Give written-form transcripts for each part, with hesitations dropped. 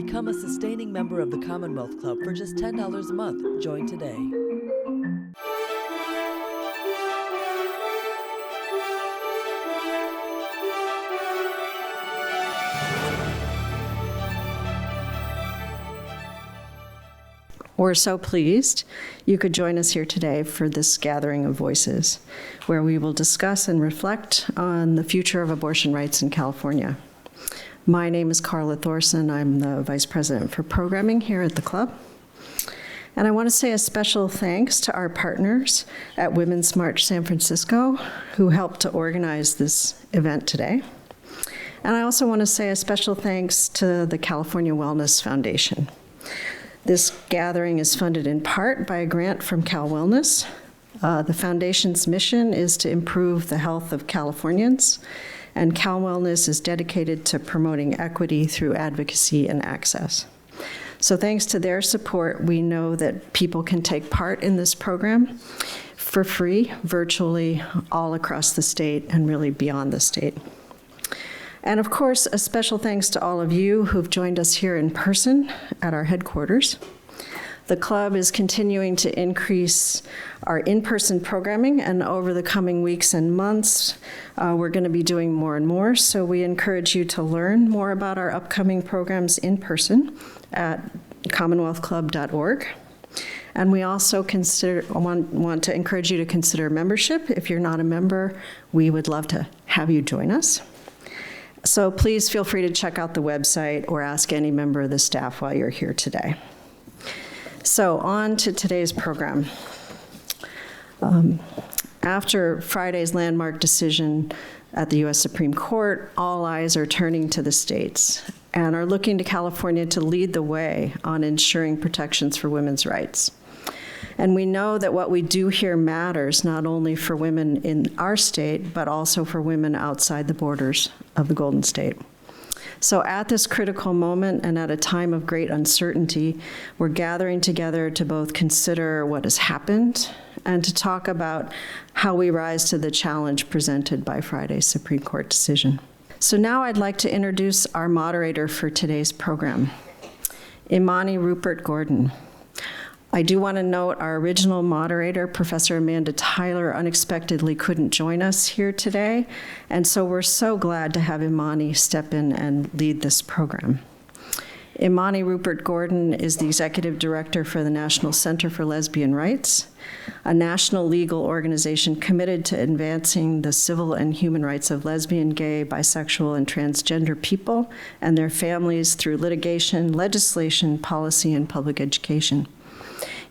Become a sustaining member of the Commonwealth Club for just $10 a month. Join today. We're so pleased you could join us here today for this gathering of voices, where we will discuss and reflect on the future of abortion rights in California. My name is Carla Thorson. I'm the Vice President for Programming here at the club. And I want to say a special thanks to our partners at Women's March San Francisco, who helped to organize this event today. And I also want to say a special thanks to the California Wellness Foundation. This gathering is funded in part by a grant from Cal Wellness. The foundation's mission is to improve the health of Californians, and Cal Wellness is dedicated to promoting equity through advocacy and access. So thanks to their support, we know that people can take part in this program for free, virtually all across the state and really beyond the state. And of course, a special thanks to all of you who've joined us here in person at our headquarters. The club is continuing to increase our in-person programming, and over the coming weeks and months, we're going to be doing more and more. So we encourage you to learn more about our upcoming programs in person at commonwealthclub.org. And we also want to encourage you to consider membership. If you're not a member, we would love to have you join us. So please feel free to check out the website or ask any member of the staff while you're here today. So on to today's program. After Friday's landmark decision at the U.S. Supreme Court, all eyes are turning to the states and are looking to California to lead the way on ensuring protections for women's rights. And we know that what we do here matters not only for women in our state, but also for women outside the borders of the Golden State. So at this critical moment and at a time of great uncertainty, we're gathering together to both consider what has happened and to talk about how we rise to the challenge presented by Friday's Supreme Court decision. So now I'd like to introduce our moderator for today's program, Imani Rupert Gordon. I do want to note our original moderator, Professor Amanda Tyler, unexpectedly couldn't join us here today, and so we're so glad to have Imani step in and lead this program. Imani Rupert Gordon is the Executive Director for the National Center for Lesbian Rights, a national legal organization committed to advancing the civil and human rights of lesbian, gay, bisexual, and transgender people and their families through litigation, legislation, policy, and public education.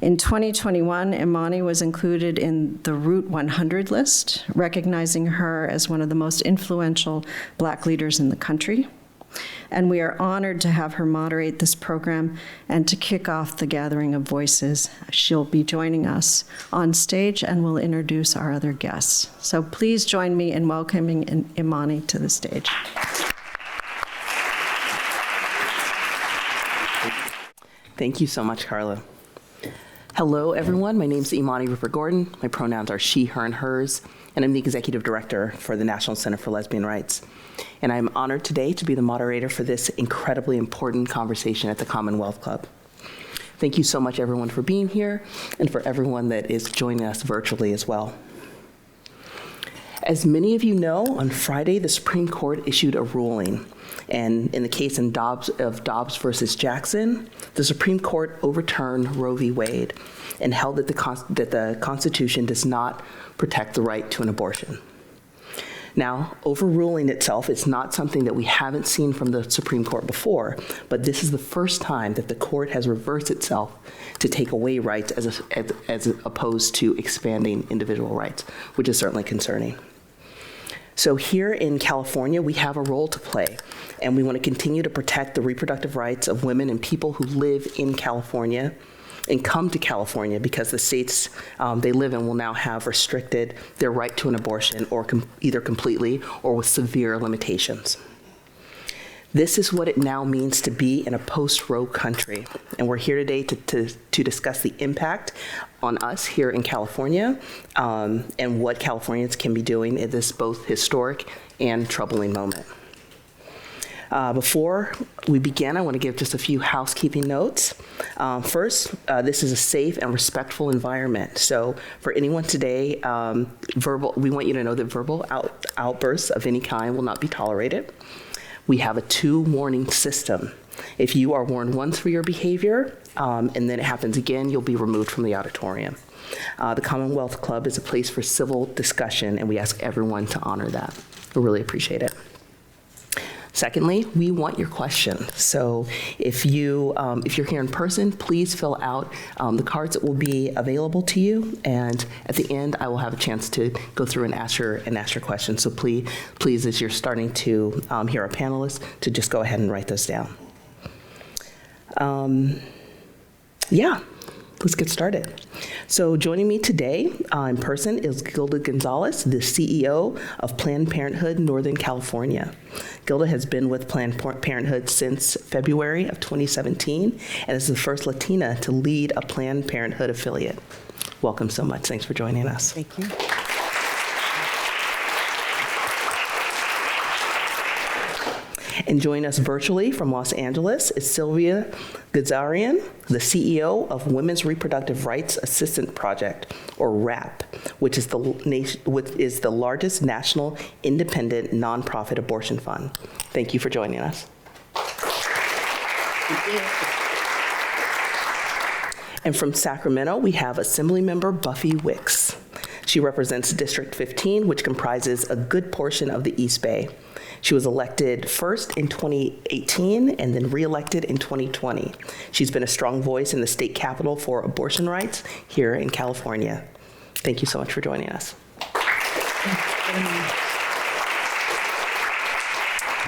In 2021, Imani was included in the Route 100 list, recognizing her as one of the most influential Black leaders in the country. And we are honored to have her moderate this program and to kick off the gathering of voices. She'll be joining us on stage and will introduce our other guests. So please join me in welcoming Imani to the stage. Thank you so much, Carla. Hello, everyone. My name is Imani Rupert Gordon. My pronouns are she, her, and hers, and I'm the Executive Director for the National Center for Lesbian Rights. And I'm honored today to be the moderator for this incredibly important conversation at the Commonwealth Club. Thank you so much, everyone, for being here, and for everyone that is joining us virtually as well. As many of you know, on Friday, the Supreme Court issued a ruling. And in the case of Dobbs versus Jackson, the Supreme Court overturned Roe v. Wade and held that the Constitution does not protect the right to an abortion. Now, overruling itself is not something that we haven't seen from the Supreme Court before, but this is the first time that the court has reversed itself to take away rights as opposed to expanding individual rights, which is certainly concerning. So here in California, we have a role to play, and we want to continue to protect the reproductive rights of women and people who live in California and come to California because the states they live in will now have restricted their right to an abortion or either completely or with severe limitations. This is what it now means to be in a post-Roe country, and we're here today to discuss the impact on us here in California and what Californians can be doing in this both historic and troubling moment. Before we begin, I want to give just a few housekeeping notes. First, this is a safe and respectful environment. So for anyone today, we want you to know that verbal outbursts of any kind will not be tolerated. We have a 2-warning system. If you are warned once for your behavior, and then it happens again, you'll be removed from the auditorium. The Commonwealth Club is a place for civil discussion, and we ask everyone to honor that. We really appreciate it. Secondly, we want your questions. So if you're here in person, please fill out the cards that will be available to you. And at the end, I will have a chance to go through and ask your questions. So please, as you're starting to hear our panelists, to just go ahead and write those down. Let's get started. So joining me today in person is Gilda Gonzalez, the CEO of Planned Parenthood Northern California. Gilda has been with Planned Parenthood since February of 2017 and is the first Latina to lead a Planned Parenthood affiliate. Welcome so much. Thanks for joining us. Thank you. And joining us virtually from Los Angeles is Sylvia Gazarian, the CEO of Women's Reproductive Rights Assistance Project, or WRAP, which is the largest national independent nonprofit abortion fund. Thank you for joining us. And from Sacramento, we have Assemblymember Buffy Wicks. She represents District 15, which comprises a good portion of the East Bay. She was elected first in 2018 and then reelected in 2020. She's been a strong voice in the state capitol for abortion rights here in California. Thank you so much for joining us.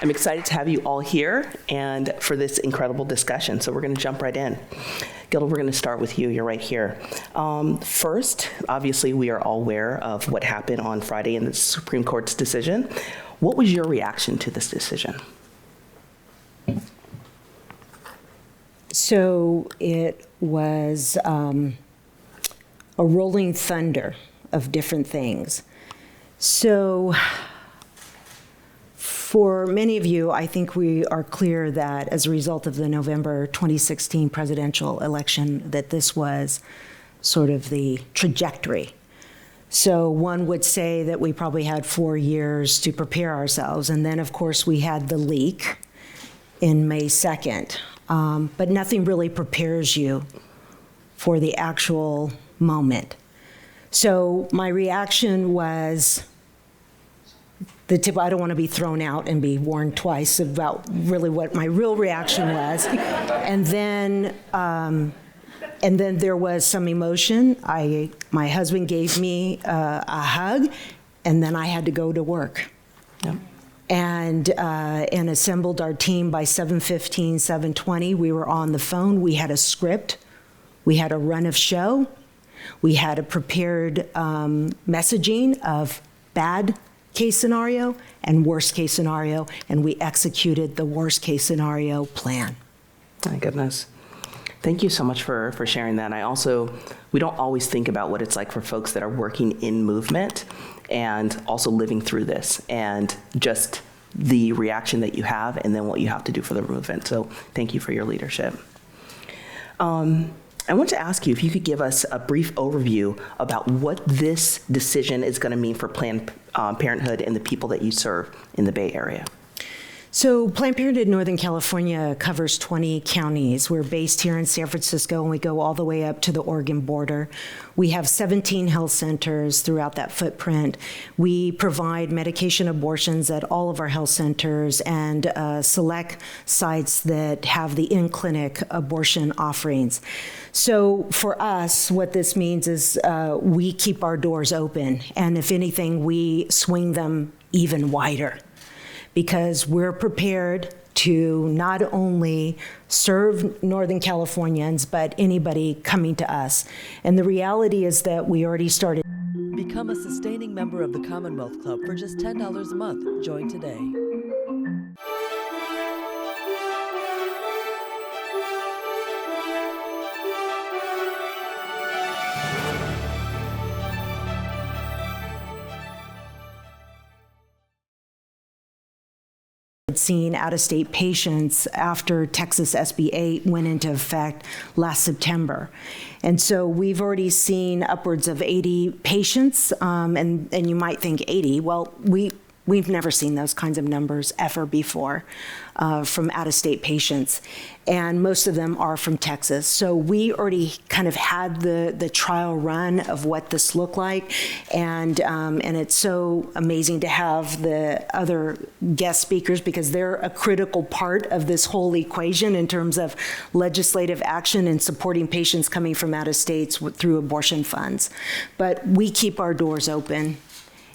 I'm excited to have you all here and for this incredible discussion. So we're going to jump right in. Gilda, we're going to start with you. You're right here. First, obviously, we are all aware of what happened on Friday in the Supreme Court's decision. What was your reaction to this decision? So it was a rolling thunder of different things. So for many of you, I think we are clear that as a result of the November 2016 presidential election, that this was sort of the trajectory. So one would say that we probably had 4 years to prepare ourselves. And then, of course, we had the leak in May 2nd. But nothing really prepares you for the actual moment. So my reaction was I don't want to be thrown out and be warned twice about really what my real reaction was. And then there was some emotion. My husband gave me a hug, and then I had to go to work. Yep. And assembled our team by 7:15, 7:20. We were on the phone. We had a script. We had a run of show. We had a prepared messaging of bad case scenario and worst case scenario, and we executed the worst case scenario plan. My goodness. Thank you so much for sharing that. We don't always think about what it's like for folks that are working in movement and also living through this and just the reaction that you have and then what you have to do for the movement. So thank you for your leadership. I want to ask you if you could give us a brief overview about what this decision is going to mean for Planned Parenthood and the people that you serve in the Bay Area. So Planned Parenthood Northern California covers 20 counties. We're based here in San Francisco, and we go all the way up to the Oregon border. We have 17 health centers throughout that footprint. We provide medication abortions at all of our health centers and select sites that have the in-clinic abortion offerings. So for us, what this means is we keep our doors open, and if anything, we swing them even wider, because we're prepared to not only serve Northern Californians, but anybody coming to us. And the reality is that we already started. Become a sustaining member of the Commonwealth Club for just $10 a month. Join today. seeing out-of-state patients after Texas SB 8 went into effect last September. And so we've already seen upwards of 80 patients, and you might think 80. Well, we've never seen those kinds of numbers ever before from out-of-state patients, and most of them are from Texas. So we already kind of had the trial run of what this looked like, and it's so amazing to have the other guest speakers because they're a critical part of this whole equation in terms of legislative action and supporting patients coming from out of states through abortion funds. But we keep our doors open.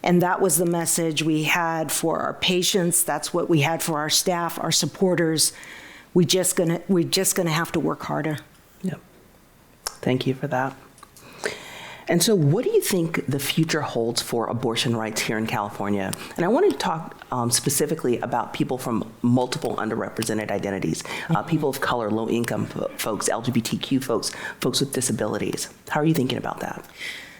And that was the message we had for our patients. That's what we had for our staff, our supporters. We're just gonna have to work harder. Yep. Thank you for that. And so what do you think the future holds for abortion rights here in California? And I wanted to talk specifically about people from multiple underrepresented identities, people of color, low-income folks, LGBTQ folks, folks with disabilities. How are you thinking about that?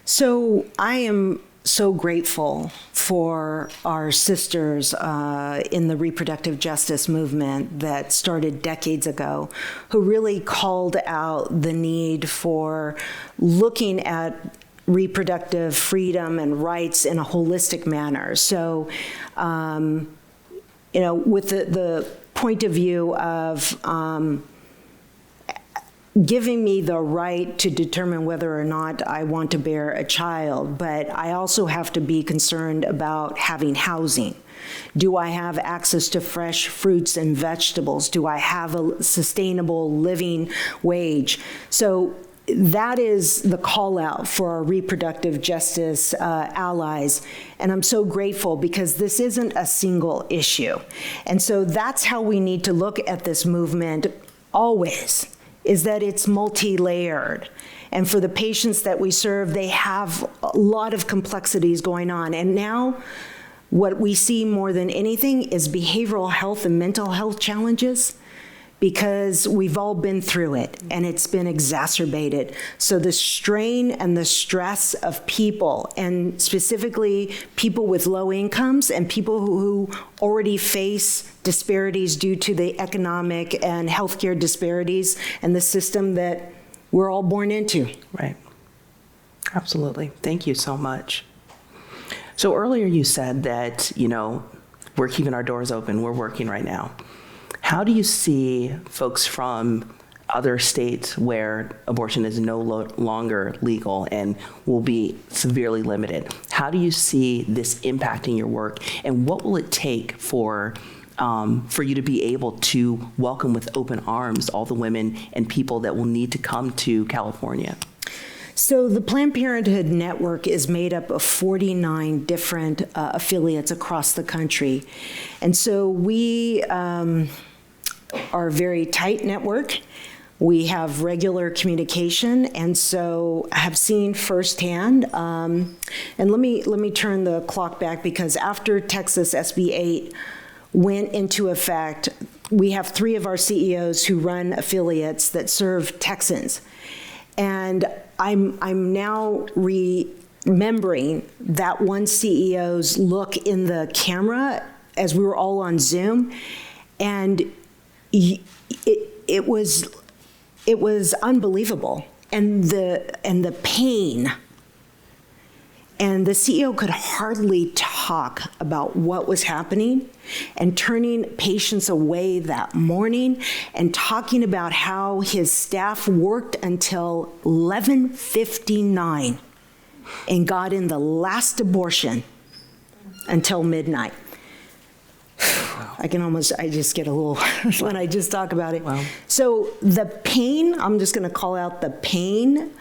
So I am so grateful for our sisters in the reproductive justice movement that started decades ago, who really called out the need for looking at reproductive freedom and rights in a holistic manner. So, with the point of view of giving me the right to determine whether or not I want to bear a child, but I also have to be concerned about having housing. Do I have access to fresh fruits and vegetables? Do I have a sustainable living wage? So that is the call out for our reproductive justice allies. And I'm so grateful because this isn't a single issue. And so that's how we need to look at this movement always, is that it's multi-layered. And for the patients that we serve, they have a lot of complexities going on. And now what we see more than anything is behavioral health and mental health challenges, because we've all been through it and it's been exacerbated. So the strain and the stress of people, and specifically people with low incomes and people who already face disparities due to the economic and healthcare disparities and the system that we're all born into. Right. Absolutely. Thank you so much. So earlier you said that, we're keeping our doors open, we're working right now. How do you see folks from other states where abortion is no longer legal and will be severely limited? How do you see this impacting your work, and what will it take for you to be able to welcome with open arms all the women and people that will need to come to California? So the Planned Parenthood network is made up of 49 different affiliates across the country. And so we are a very tight network. We have regular communication, and so I have seen firsthand, and let me turn the clock back, because after Texas SB 8 went into effect, we have 3 of our CEOs who run affiliates that serve Texans. And I'm now remembering that one CEO's look in the camera as we were all on Zoom, and it was unbelievable, and the pain. And the CEO could hardly talk about what was happening, and turning patients away that morning and talking about how his staff worked until 11:59 and got in the last abortion until midnight. I just get a little, when I just talk about it. Wow. So the pain, I'm just gonna call out the pain,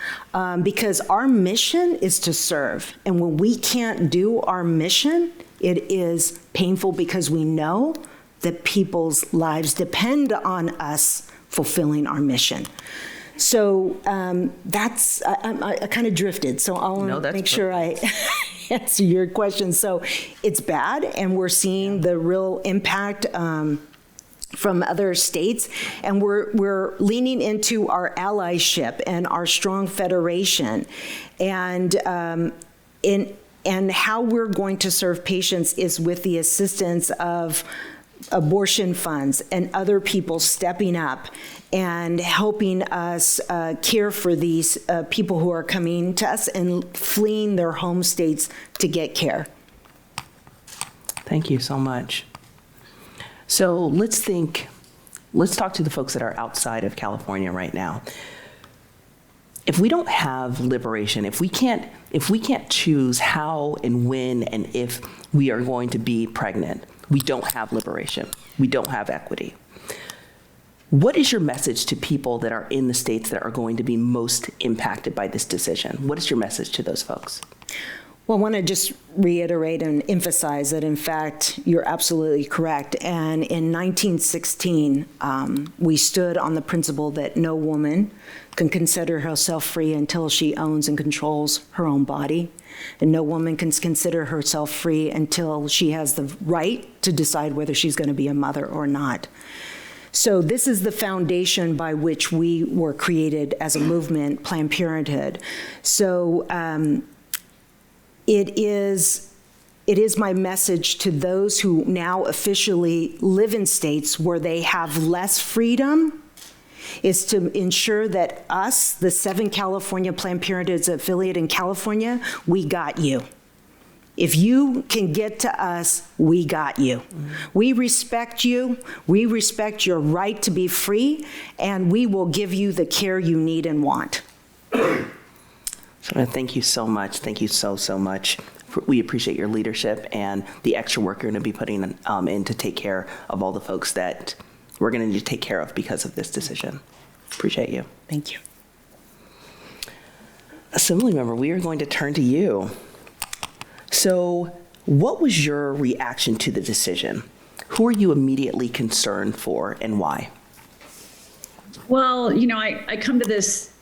because our mission is to serve. And when we can't do our mission, it is painful, because we know that people's lives depend on us fulfilling our mission. So I kind of drifted, so I'll make sure I answer your question. So it's bad, and we're seeing the real impact from other states, and we're leaning into our allyship and our strong federation, and how we're going to serve patients is with the assistance of abortion funds and other people stepping up and helping us care for these people who are coming to us and fleeing their home states to get care. Thank you so much. So let's talk to the folks that are outside of California right now. If we don't have liberation, if we can't choose how and when and if we are going to be pregnant, we don't have liberation. We don't have equity. What is your message to people that are in the states that are going to be most impacted by this decision? What is your message to those folks? Well, I want to just reiterate and emphasize that, in fact, you're absolutely correct. And in 1916, we stood on the principle that no woman can consider herself free until she owns and controls her own body. And no woman can consider herself free until she has the right to decide whether she's going to be a mother or not. So this is the foundation by which we were created as a movement, Planned Parenthood. So it is my message to those who now officially live in states where they have less freedom, is to ensure that us, the 7 California Planned Parenthoods affiliate in California, we got you. If you can get to us, we got you. We respect you. We respect your right to be free, and we will give you the care you need and want. So thank you so much. Thank you so much. We appreciate your leadership and the extra work you're going to be putting in to take care of all the folks that we're going to need to take care of because of this decision. Appreciate you. Thank you. Assembly member, we are going to turn to you. So what was your reaction to the decision? Who are you immediately concerned for and why? Well, I come to this,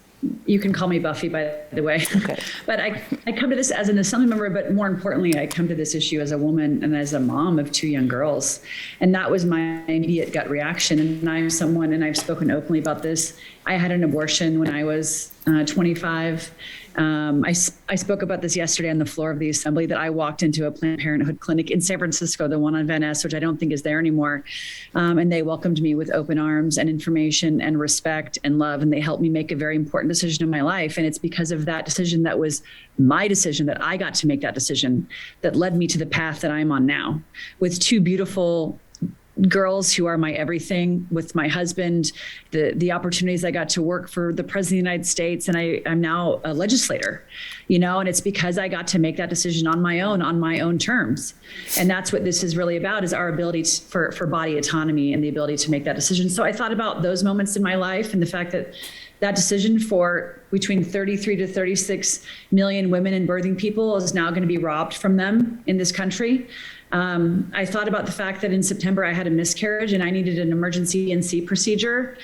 you can call me Buffy, by the way, okay. But I come to this as an assembly member, but more importantly, I come to this issue as a woman and as a mom of 2 young girls. And that was my immediate gut reaction. And I'm someone, and I've spoken openly about this, I had an abortion when I was 25. I spoke about this yesterday on the floor of the assembly, that I walked into a Planned Parenthood clinic in San Francisco, the one on Van Ness, which I don't think is there anymore. And they welcomed me with open arms and information and respect and love. And they helped me make a very important decision in my life. And it's because of that decision, that was my decision, that I got to make that decision, that led me to the path that I'm on now, with 2 beautiful girls who are my everything, with my husband, the opportunities I got to work for the President of the United States, and I'm now a legislator, and it's because I got to make that decision on my own terms. And that's what this is really about, is our ability for body autonomy and the ability to make that decision. So I thought about those moments in my life and the fact that that decision for between 33 to 36 million women and birthing people is now going to be robbed from them in this country. I thought about the fact that in September I had a miscarriage and I needed an emergency NC procedure,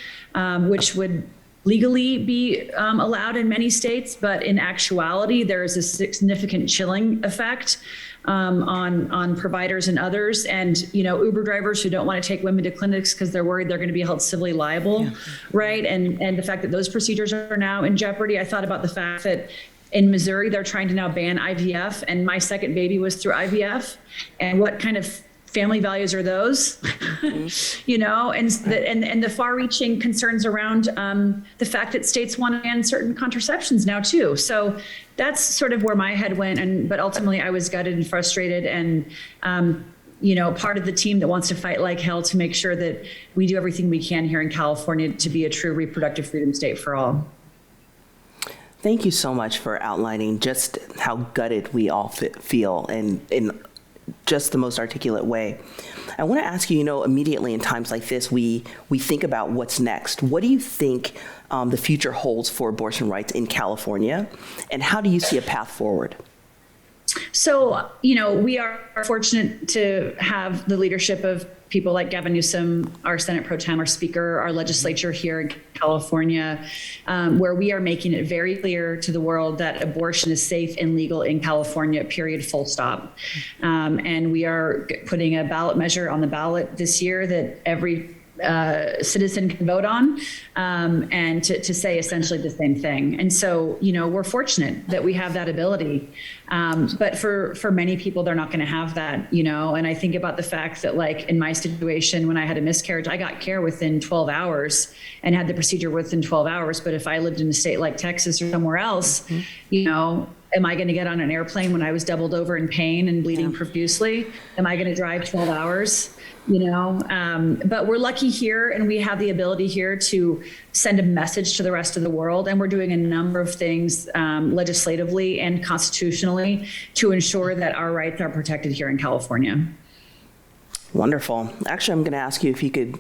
which would legally be allowed in many states, but in actuality, there is a significant chilling effect on providers and others, and Uber drivers who don't want to take women to clinics because they're worried they're going to be held civilly liable, right? And the fact that those procedures are now in jeopardy. I thought about the fact that in Missouri, they're trying to now ban IVF, and my second baby was through IVF. And what kind of family values are those? And the far-reaching concerns around the fact that states want to ban certain contraceptions now too. So that's sort of where my head went. But ultimately, I was gutted and frustrated, and part of the team that wants to fight like hell to make sure that we do everything we can here in California to be a true reproductive freedom state for all. Thank you so much for outlining just how gutted we all feel, and in just the most articulate way. I want to ask you, immediately in times like this, we think about what's next. What do you think the future holds for abortion rights in California, and how do you see a path forward? So, we are fortunate to have the leadership of people like Gavin Newsom, our Senate Pro Tem, our Speaker, our legislature here in California, where we are making it very clear to the world that abortion is safe and legal in California, period, full stop. And we are putting a ballot measure on the ballot this year that every citizen can vote on, and to say essentially the same thing. And so, we're fortunate that we have that ability. But for many people, they're not going to have that, and I think about the fact that, like, in my situation, when I had a miscarriage, I got care within 12 hours and had the procedure within 12 hours. But if I lived in a state like Texas or somewhere else, am I going to get on an airplane when I was doubled over in pain and bleeding profusely? Am I going to drive 12 hours? But we're lucky here, and we have the ability here to send a message to the rest of the world. And we're doing a number of things legislatively and constitutionally to ensure that our rights are protected here in California. Wonderful. Actually, I'm going to ask you if you could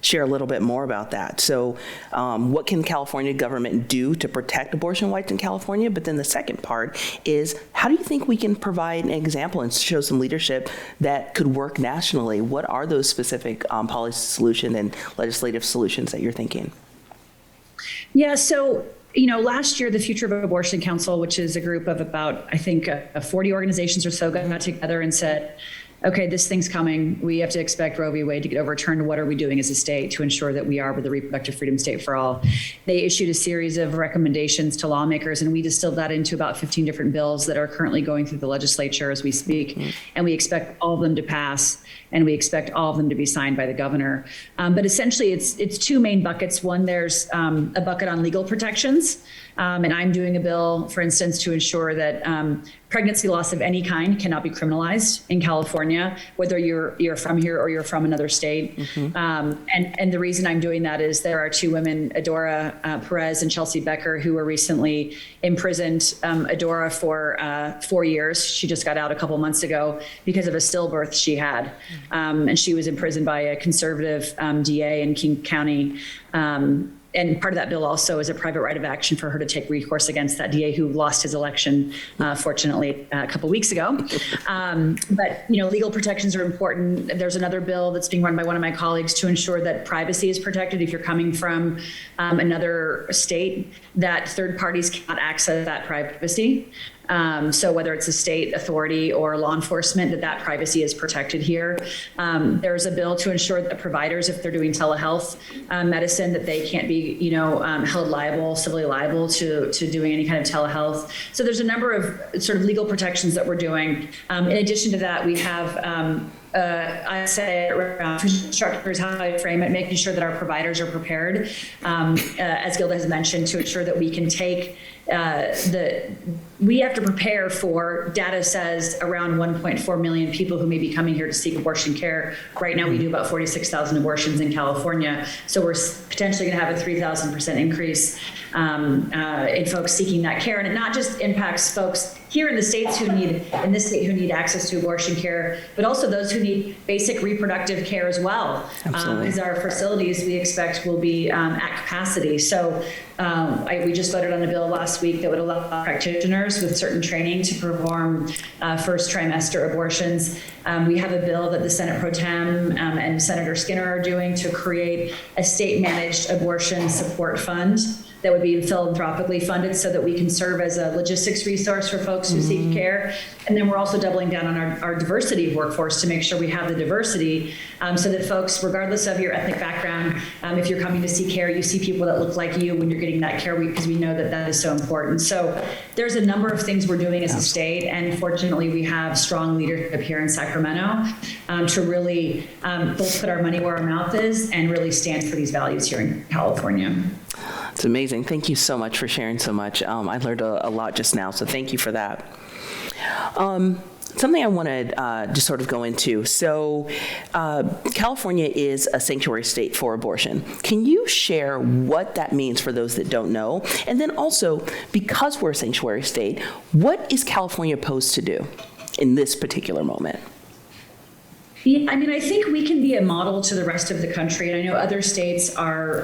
share a little bit more about that. So what can California government do to protect abortion rights in California? But then the second part is, how do you think we can provide an example and show some leadership that could work nationally? What are those specific policy solutions and legislative solutions that you're thinking? Yeah, so last year, the Future of Abortion Council, which is a group of about, I think, 40 organizations or so, got together and said, okay, this thing's coming. We have to expect Roe v. Wade to get overturned. What are we doing as a state to ensure that we are the reproductive freedom state for all? They issued a series of recommendations to lawmakers, and we distilled that into about 15 different bills that are currently going through the legislature as we speak. And we expect all of them to pass, and we expect all of them to be signed by the governor. But essentially, it's two main buckets. One, there's a bucket on legal protections. And I'm doing a bill, for instance, to ensure that pregnancy loss of any kind cannot be criminalized in California, whether you're from here or you're from another state. And the reason I'm doing that is there are two women, Adora Perez and Chelsea Becker, who were recently imprisoned. Adora for 4 years. She just got out a couple months ago because of a stillbirth she had. And she was imprisoned by a conservative DA in King County. And part of that bill also is a private right of action for her to take recourse against that DA who lost his election, fortunately, a couple weeks ago. But legal protections are important. There's another bill that's being run by one of my colleagues to ensure that privacy is protected if you're coming from another state, that third parties cannot access that privacy. So whether it's a state authority or law enforcement, that privacy is protected here. There's a bill to ensure that providers, if they're doing telehealth medicine, that they can't be, held liable, civilly liable to doing any kind of telehealth. So there's a number of sort of legal protections that we're doing. In addition to that, we have I say around instructors, how I frame it, making sure that our providers are prepared, as Gilda has mentioned, to ensure that we can take we have to prepare for, data says, around 1.4 million people who may be coming here to seek abortion care. Right now, we do about 46,000 abortions in California. So we're potentially going to have a 3,000% increase in folks seeking that care. And it not just impacts folks here in the states who need access to abortion care, but also those who need basic reproductive care as well. Because our facilities, we expect, will be at capacity. So we just voted on a bill last week that would allow practitioners with certain training to perform first trimester abortions. We have a bill that the Senate Pro Tem and Senator Skinner are doing to create a state-managed abortion support fund that would be philanthropically funded so that we can serve as a logistics resource for folks who seek care. And then we're also doubling down on our diversity workforce to make sure we have the diversity so that folks, regardless of your ethnic background, if you're coming to seek care, you see people that look like you when you're getting that care, because we know that that is so important. So there's a number of things we're doing as a state, and fortunately we have strong leadership here in Sacramento to really both put our money where our mouth is and really stand for these values here in California. It's amazing. Thank you so much for sharing so much. I learned a lot just now, so thank you for that. Something I wanted to sort of go into. So California is a sanctuary state for abortion. Can you share what that means for those that don't know? And then also, because we're a sanctuary state, what is California supposed to do in this particular moment? Yeah, I mean, I think we can be a model to the rest of the country. And I know other states are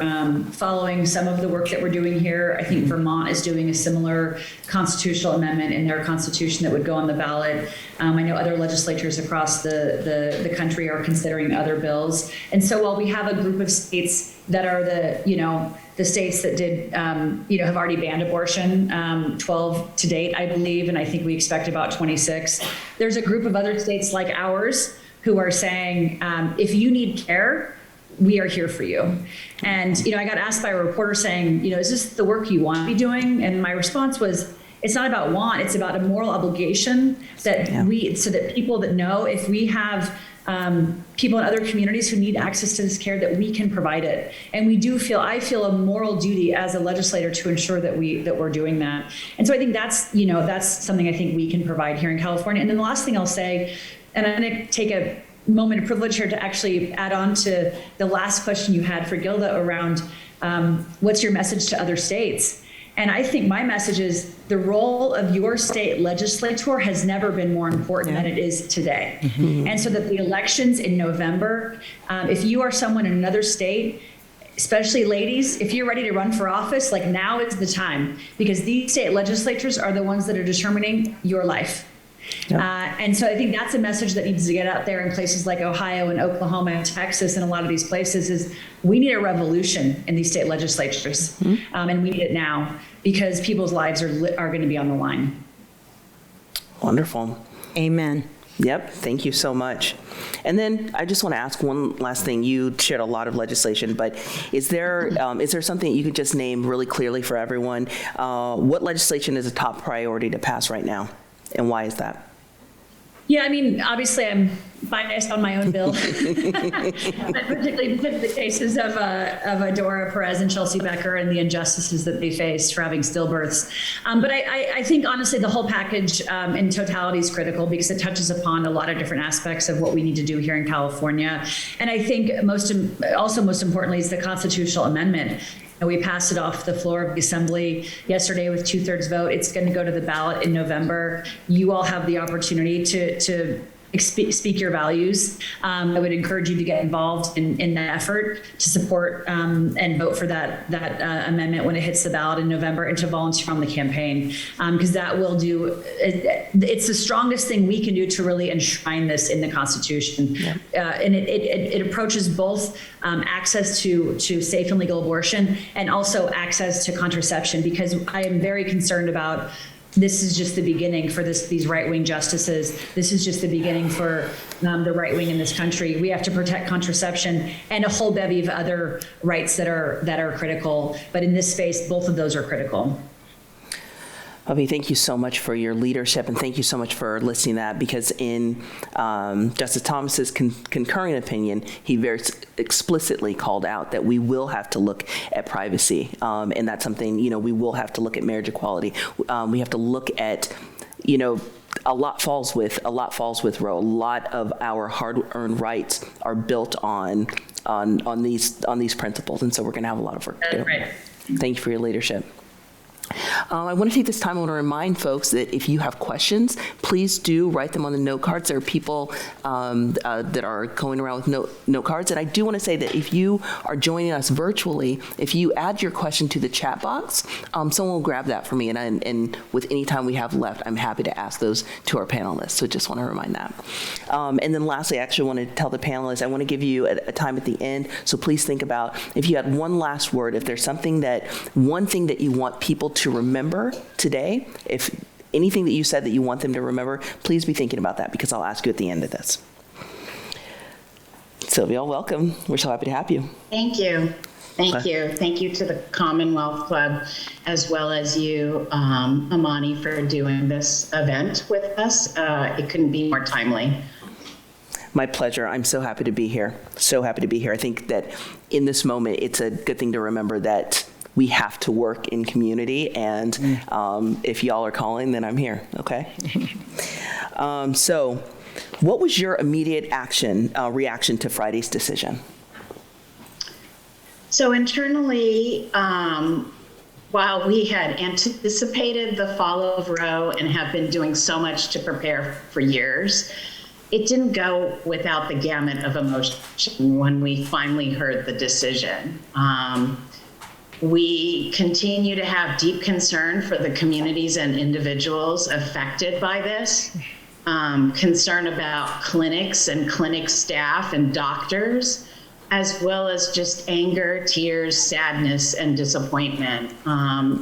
following some of the work that we're doing here. I think Vermont is doing a similar constitutional amendment in their constitution that would go on the ballot. I know other legislatures across the country are considering other bills. And so while we have a group of states that are the states that did, have already banned abortion, 12 to date, I believe, and I think we expect about 26. There's a group of other states like ours who are saying, if you need care, we are here for you. And, I got asked by a reporter saying, is this the work you want to be doing? And my response was, It's not about want, it's about a moral obligation that so that people that know, if we have people in other communities who need access to this care, that we can provide it. And I feel a moral duty as a legislator to ensure that we're doing that. And so I think that's something I think we can provide here in California. And then the last thing I'll say, and I'm going to take a moment of privilege here to actually add on to the last question you had for Gilda around what's your message to other states? And I think my message is the role of your state legislator has never been more important than it is today. Mm-hmm. And so that the elections in November, if you are someone in another state, especially ladies, if you're ready to run for office, like now is the time, because these state legislatures are the ones that are determining your life. Yep. And so I think that's a message that needs to get out there in places like Ohio and Oklahoma and Texas and a lot of these places is we need a revolution in these state legislatures. Mm-hmm. And we need it now because people's lives are going to be on the line. Wonderful. Amen. Yep. Thank you so much. And then I just want to ask one last thing. You shared a lot of legislation, but is there something you could just name really clearly for everyone? What legislation is a top priority to pass right now? And why is that? Yeah, I mean, obviously I'm biased on my own bill, but particularly because of the cases of Adora Perez and Chelsea Becker and the injustices that they faced for having stillbirths. But I think, honestly, the whole package in totality is critical because it touches upon a lot of different aspects of what we need to do here in California. And I think most importantly is the constitutional amendment. And we passed it off the floor of the Assembly yesterday with 2/3 vote. It's going to go to the ballot in November. You all have the opportunity to speak your values. I would encourage you to get involved in that effort to support and vote for that amendment when it hits the ballot in November, and to volunteer on the campaign, because that will do. It's the strongest thing we can do to really enshrine this in the Constitution, and it approaches both access to safe and legal abortion and also access to contraception, because I am very concerned about. This is just the beginning for these right-wing justices. This is just the beginning for the right wing in this country. We have to protect contraception and a whole bevy of other rights that are critical. But in this space, both of those are critical. Bobby, thank you so much for your leadership, and thank you so much for listening to that, because in Justice Thomas's concurring opinion, he very explicitly called out that we will have to look at privacy, and that's something, we will have to look at marriage equality. We have to look at, a lot falls with Roe. A lot of our hard-earned rights are built on these principles, and so we're going to have a lot of work to do. Right. Thank you for your leadership. I want to take this time. I want to remind folks that if you have questions, please do write them on the note cards. There are people that are going around with note cards. And I do want to say that if you are joining us virtually, if you add your question to the chat box, someone will grab that for me. And with any time we have left, I'm happy to ask those to our panelists. So just want to remind that. And then lastly, I actually want to tell the panelists, I want to give you a time at the end. So please think about, if you had one last word, if there's one thing that you want people to remember today, if anything that you said that you want them to remember, please be thinking about that, because I'll ask you at the end of this. Sylvia, welcome. We're so happy to have you. Thank you. Thank you. Thank you to the Commonwealth Club, as well as you, Amani, for doing this event with us. It couldn't be more timely. My pleasure. I'm so happy to be here. So happy to be here. I think that in this moment, it's a good thing to remember that we have to work in community, and if y'all are calling, then I'm here, okay? So what was your immediate reaction to Friday's decision? So internally, while we had anticipated the fall of Roe and have been doing so much to prepare for years, it didn't go without the gamut of emotion when we finally heard the decision. We continue to have deep concern for the communities and individuals affected by this, concern about clinics and clinic staff and doctors, as well as just anger, tears, sadness, and disappointment.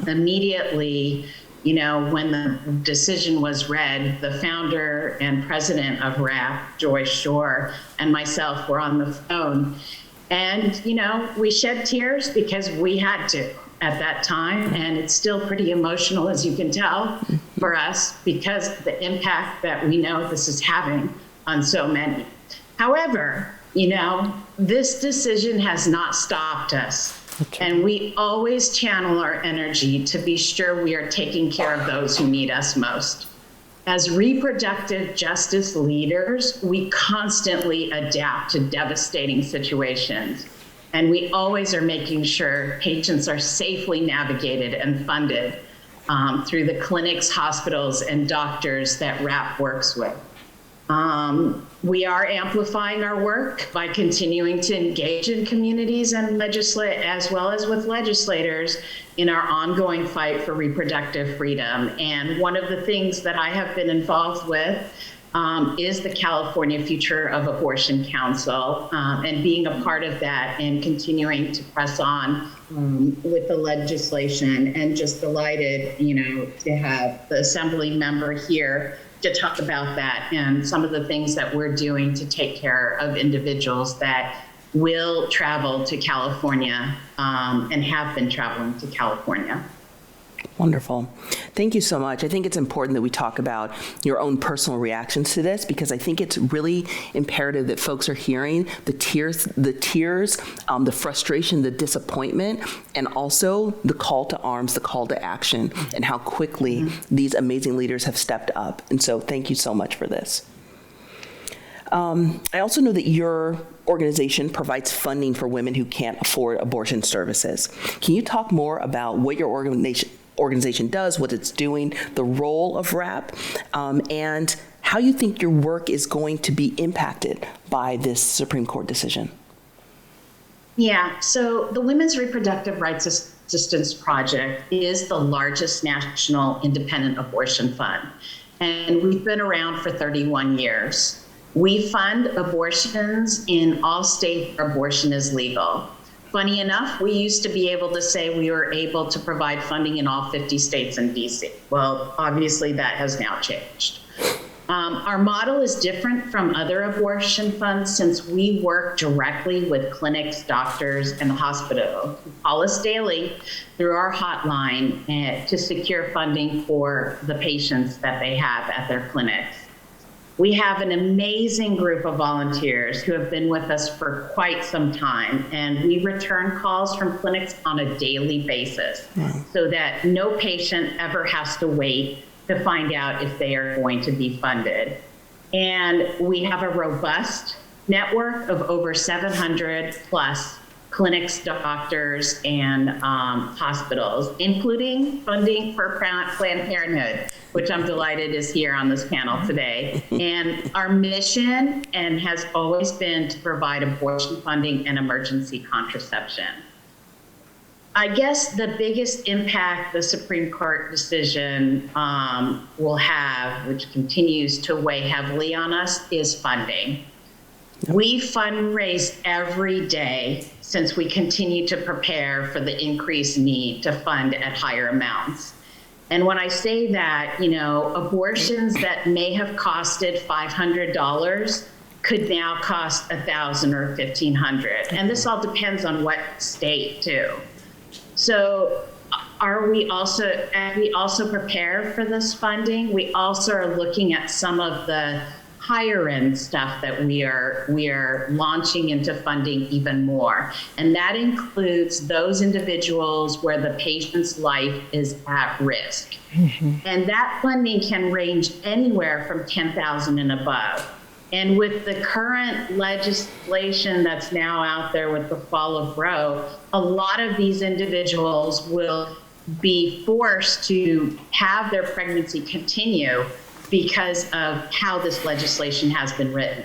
Immediately, when the decision was read, the founder and president of RAP, Joy Shore, and myself were on the phone. And, we shed tears because we had to at that time. And it's still pretty emotional, as you can tell, for us because the impact that we know this is having on so many. However, this decision has not stopped us. And we always channel our energy to be sure we are taking care of those who need us most. As reproductive justice leaders, we constantly adapt to devastating situations. And we always are making sure patients are safely navigated and funded through the clinics, hospitals, and doctors that WRAP works with. We are amplifying our work by continuing to engage in communities and as well as with legislators in our ongoing fight for reproductive freedom. And one of the things that I have been involved with is the California Future of Abortion Council, and being a part of that and continuing to press on with the legislation, and just delighted, to have the Assembly member here to talk about that and some of the things that we're doing to take care of individuals that will travel to California and have been traveling to California. Wonderful. Thank you so much. I think it's important that we talk about your own personal reactions to this, because I think it's really imperative that folks are hearing the tears, the frustration, the disappointment, and also the call to arms, the call to action, and how quickly these amazing leaders have stepped up. And so thank you so much for this. I also know that your organization provides funding for women who can't afford abortion services. Can you talk more about what your organization does, what it's doing, the role of WRAP, and how you think your work is going to be impacted by this Supreme Court decision? Yeah, so the Women's Reproductive Rights Assistance Project is the largest national independent abortion fund, and we've been around for 31 years. We fund abortions in all states where abortion is legal. Funny enough, we used to be able to say we were able to provide funding in all 50 states and DC. Well, obviously that has now changed. Our model is different from other abortion funds since we work directly with clinics, doctors, and the hospital who call us daily through our hotline to secure funding for the patients that they have at their clinics. We have an amazing group of volunteers who have been with us for quite some time, and we return calls from clinics on a daily basis so that no patient ever has to wait to find out if they are going to be funded. And we have a robust network of over 700 plus clinics, doctors, and hospitals, including funding for Planned Parenthood, which I'm delighted is here on this panel today. And our mission has always been to provide abortion funding and emergency contraception. I guess the biggest impact the Supreme Court decision will have, which continues to weigh heavily on us, is funding. We fundraise every day since we continue to prepare for the increased need to fund at higher amounts. And when I say that, abortions that may have costed $500 could now cost $1,000 or $1,500. And this all depends on what state too. So as we also prepare for this funding, we also are looking at some of the higher end stuff that we are launching into funding even more. And that includes those individuals where the patient's life is at risk. Mm-hmm. And that funding can range anywhere from $10,000 and above. And with the current legislation that's now out there with the fall of Roe, a lot of these individuals will be forced to have their pregnancy continue because of how this legislation has been written.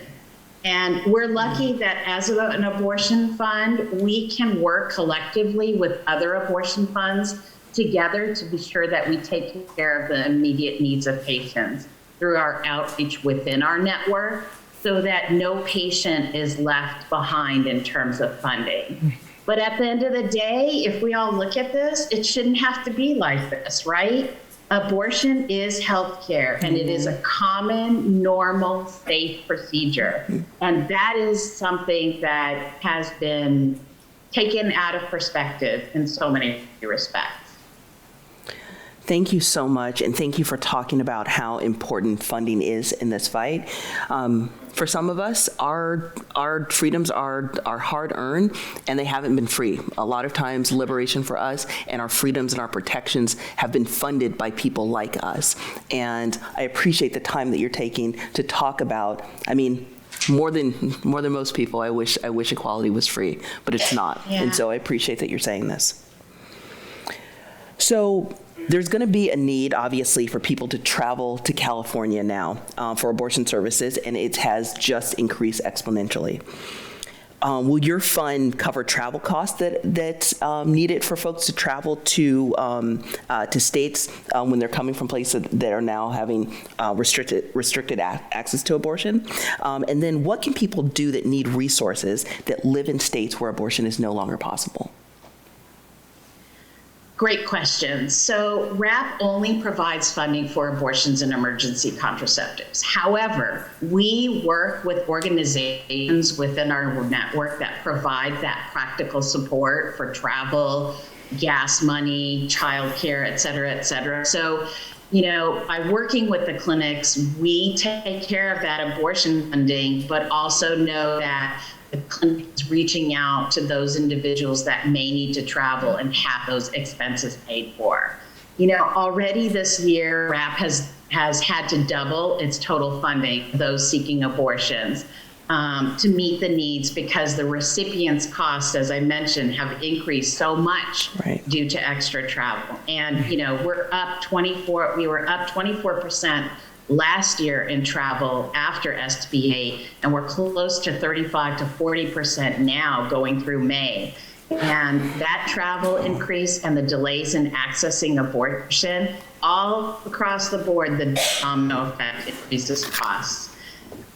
And we're lucky that as an abortion fund, we can work collectively with other abortion funds together to be sure that we take care of the immediate needs of patients through our outreach within our network so that no patient is left behind in terms of funding. But at the end of the day, if we all look at this, it shouldn't have to be like this, right? Abortion is healthcare, and it is a common, normal, safe procedure. And that is something that has been taken out of perspective in so many respects. Thank you so much, and thank you for talking about how important funding is in this fight. For some of us, our freedoms are hard-earned, and they haven't been free. A lot of times, liberation for us and our freedoms and our protections have been funded by people like us. And I appreciate the time that you're taking to talk about, I mean, more than most people, I wish equality was free, but it's not. Yeah. And so I appreciate that you're saying this. So there's going to be a need, obviously, for people to travel to California now for abortion services, and it has just increased exponentially. Will your fund cover travel costs that's needed for folks to travel to states when they're coming from places that are now having restricted access to abortion? And then what can people do that need resources that live in states where abortion is no longer possible? Great question. So RAP only provides funding for abortions and emergency contraceptives. However, we work with organizations within our network that provide that practical support for travel, gas money, childcare, et cetera, et cetera. So, you know, by working with the clinics, we take care of that abortion funding, but also know that the clinic is reaching out to those individuals that may need to travel and have those expenses paid for. You know, already this year, RAP has had to double its total funding for those seeking abortions to meet the needs, because the recipients' costs, as I mentioned, have increased so much due to extra travel. And, you know, we were up 24% last year in travel after SB8, and we're close to 35 to 40% now going through May. And that travel increase and the delays in accessing abortion, all across the board, the domino effect increases costs.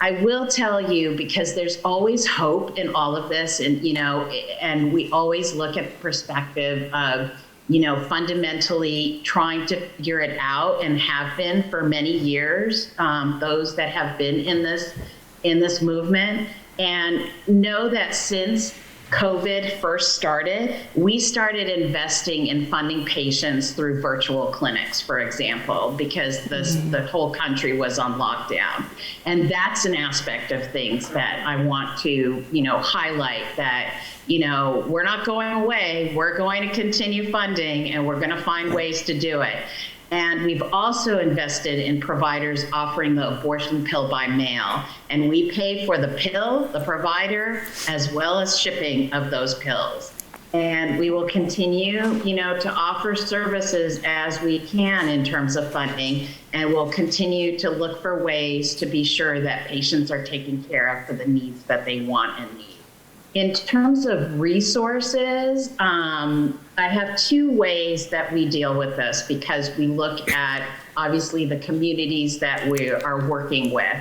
I will tell you, because there's always hope in all of this, and, you know, and we always look at the perspective of, you know, fundamentally trying to figure it out, and have been for many years, those that have been in this movement, and know that since COVID first started, we started investing in funding patients through virtual clinics, for example, because the whole country was on lockdown. And that's an aspect of things that I want to, you know, highlight, that, you know, we're not going away. We're going to continue funding, and we're going to find ways to do it. And we've also invested in providers offering the abortion pill by mail. And we pay for the pill, the provider, as well as shipping of those pills. And we will continue, you know, to offer services as we can in terms of funding. And we'll continue to look for ways to be sure that patients are taken care of for the needs that they want and need. In terms of resources, I have two ways that we deal with this, because we look at, obviously, the communities that we are working with.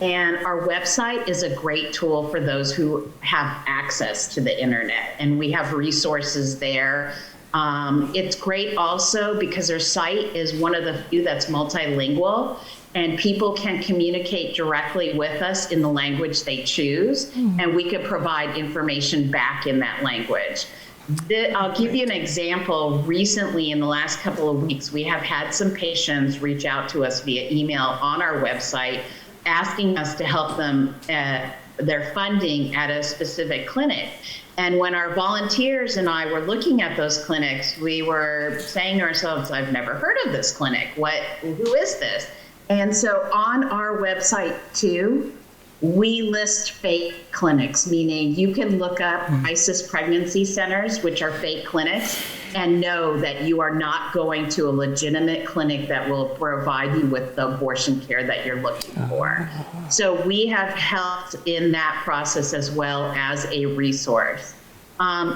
And our website is a great tool for those who have access to the internet, and we have resources there. It's great also because our site is one of the few that's multilingual, and people can communicate directly with us in the language they choose, and we could provide information back in that language. I'll give you an example. Recently, in the last couple of weeks, we have had some patients reach out to us via email on our website asking us to help them their funding at a specific clinic. And when our volunteers and I were looking at those clinics, we were saying to ourselves, I've never heard of this clinic. Who is this? And so on our website too, we list fake clinics, meaning you can look up crisis pregnancy centers, which are fake clinics, and know that you are not going to a legitimate clinic that will provide you with the abortion care that you're looking for. So we have helped in that process as well as a resource.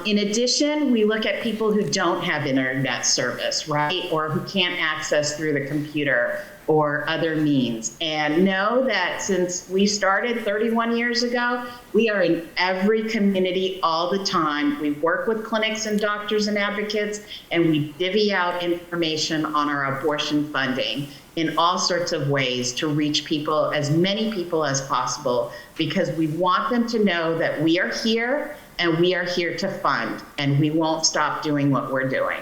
In addition, we look at people who don't have internet service, right? Or who can't access through the computer or other means. And know that since we started 31 years ago, we are in every community all the time. We work with clinics and doctors and advocates, and we divvy out information on our abortion funding in all sorts of ways to reach people, as many people as possible, because we want them to know that we are here and we are here to fund, and we won't stop doing what we're doing.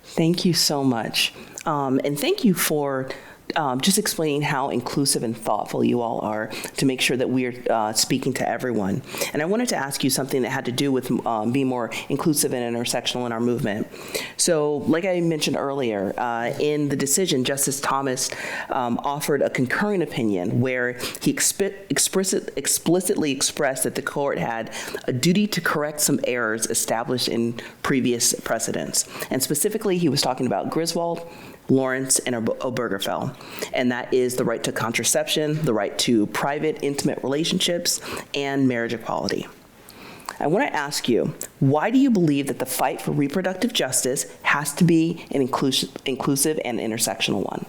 Thank you so much. And thank you for just explaining how inclusive and thoughtful you all are to make sure that we are speaking to everyone. And I wanted to ask you something that had to do with being more inclusive and intersectional in our movement. So like I mentioned earlier, in the decision, Justice Thomas offered a concurring opinion where he explicitly expressed that the court had a duty to correct some errors established in previous precedents. And specifically, he was talking about Griswold, Lawrence, and Obergefell, and that is the right to contraception, the right to private, intimate relationships, and marriage equality. I want to ask you, why do you believe that the fight for reproductive justice has to be an inclusive and intersectional one?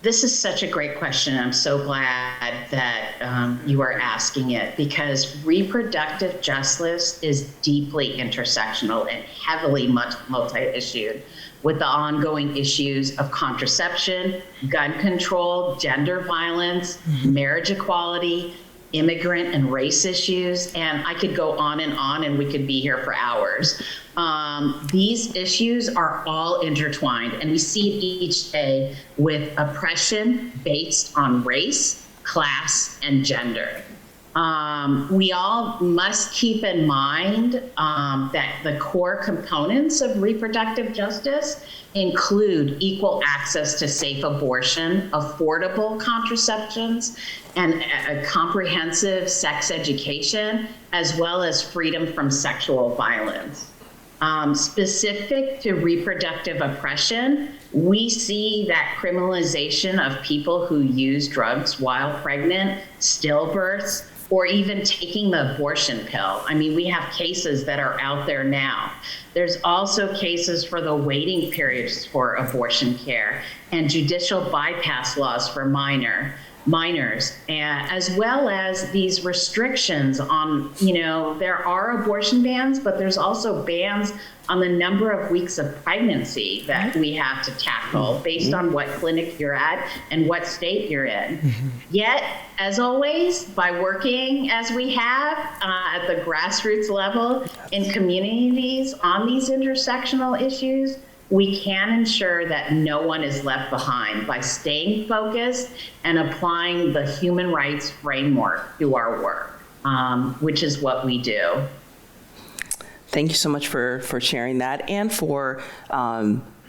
This is such a great question. I'm so glad that you are asking it, because reproductive justice is deeply intersectional and heavily multi-issued, with the ongoing issues of contraception, gun control, gender violence, marriage equality, immigrant and race issues, and I could go on, and we could be here for hours. These issues are all intertwined, and we see it each day with oppression based on race, class, and gender. We all must keep in mind that the core components of reproductive justice include equal access to safe abortion, affordable contraceptions, and a comprehensive sex education, as well as freedom from sexual violence. Specific to reproductive oppression, we see that criminalization of people who use drugs while pregnant, stillbirths, or even taking the abortion pill. I mean, we have cases that are out there now. There's also cases for the waiting periods for abortion care and judicial bypass laws for minors, as well as these restrictions on, there are abortion bans, but there's also bans on the number of weeks of pregnancy that we have to tackle based on what clinic you're at and what state you're in. Yet, as always, by working as we have at the grassroots level in communities on these intersectional issues, we can ensure that no one is left behind by staying focused and applying the human rights framework to our work, which is what we do. Thank you so much for sharing that and for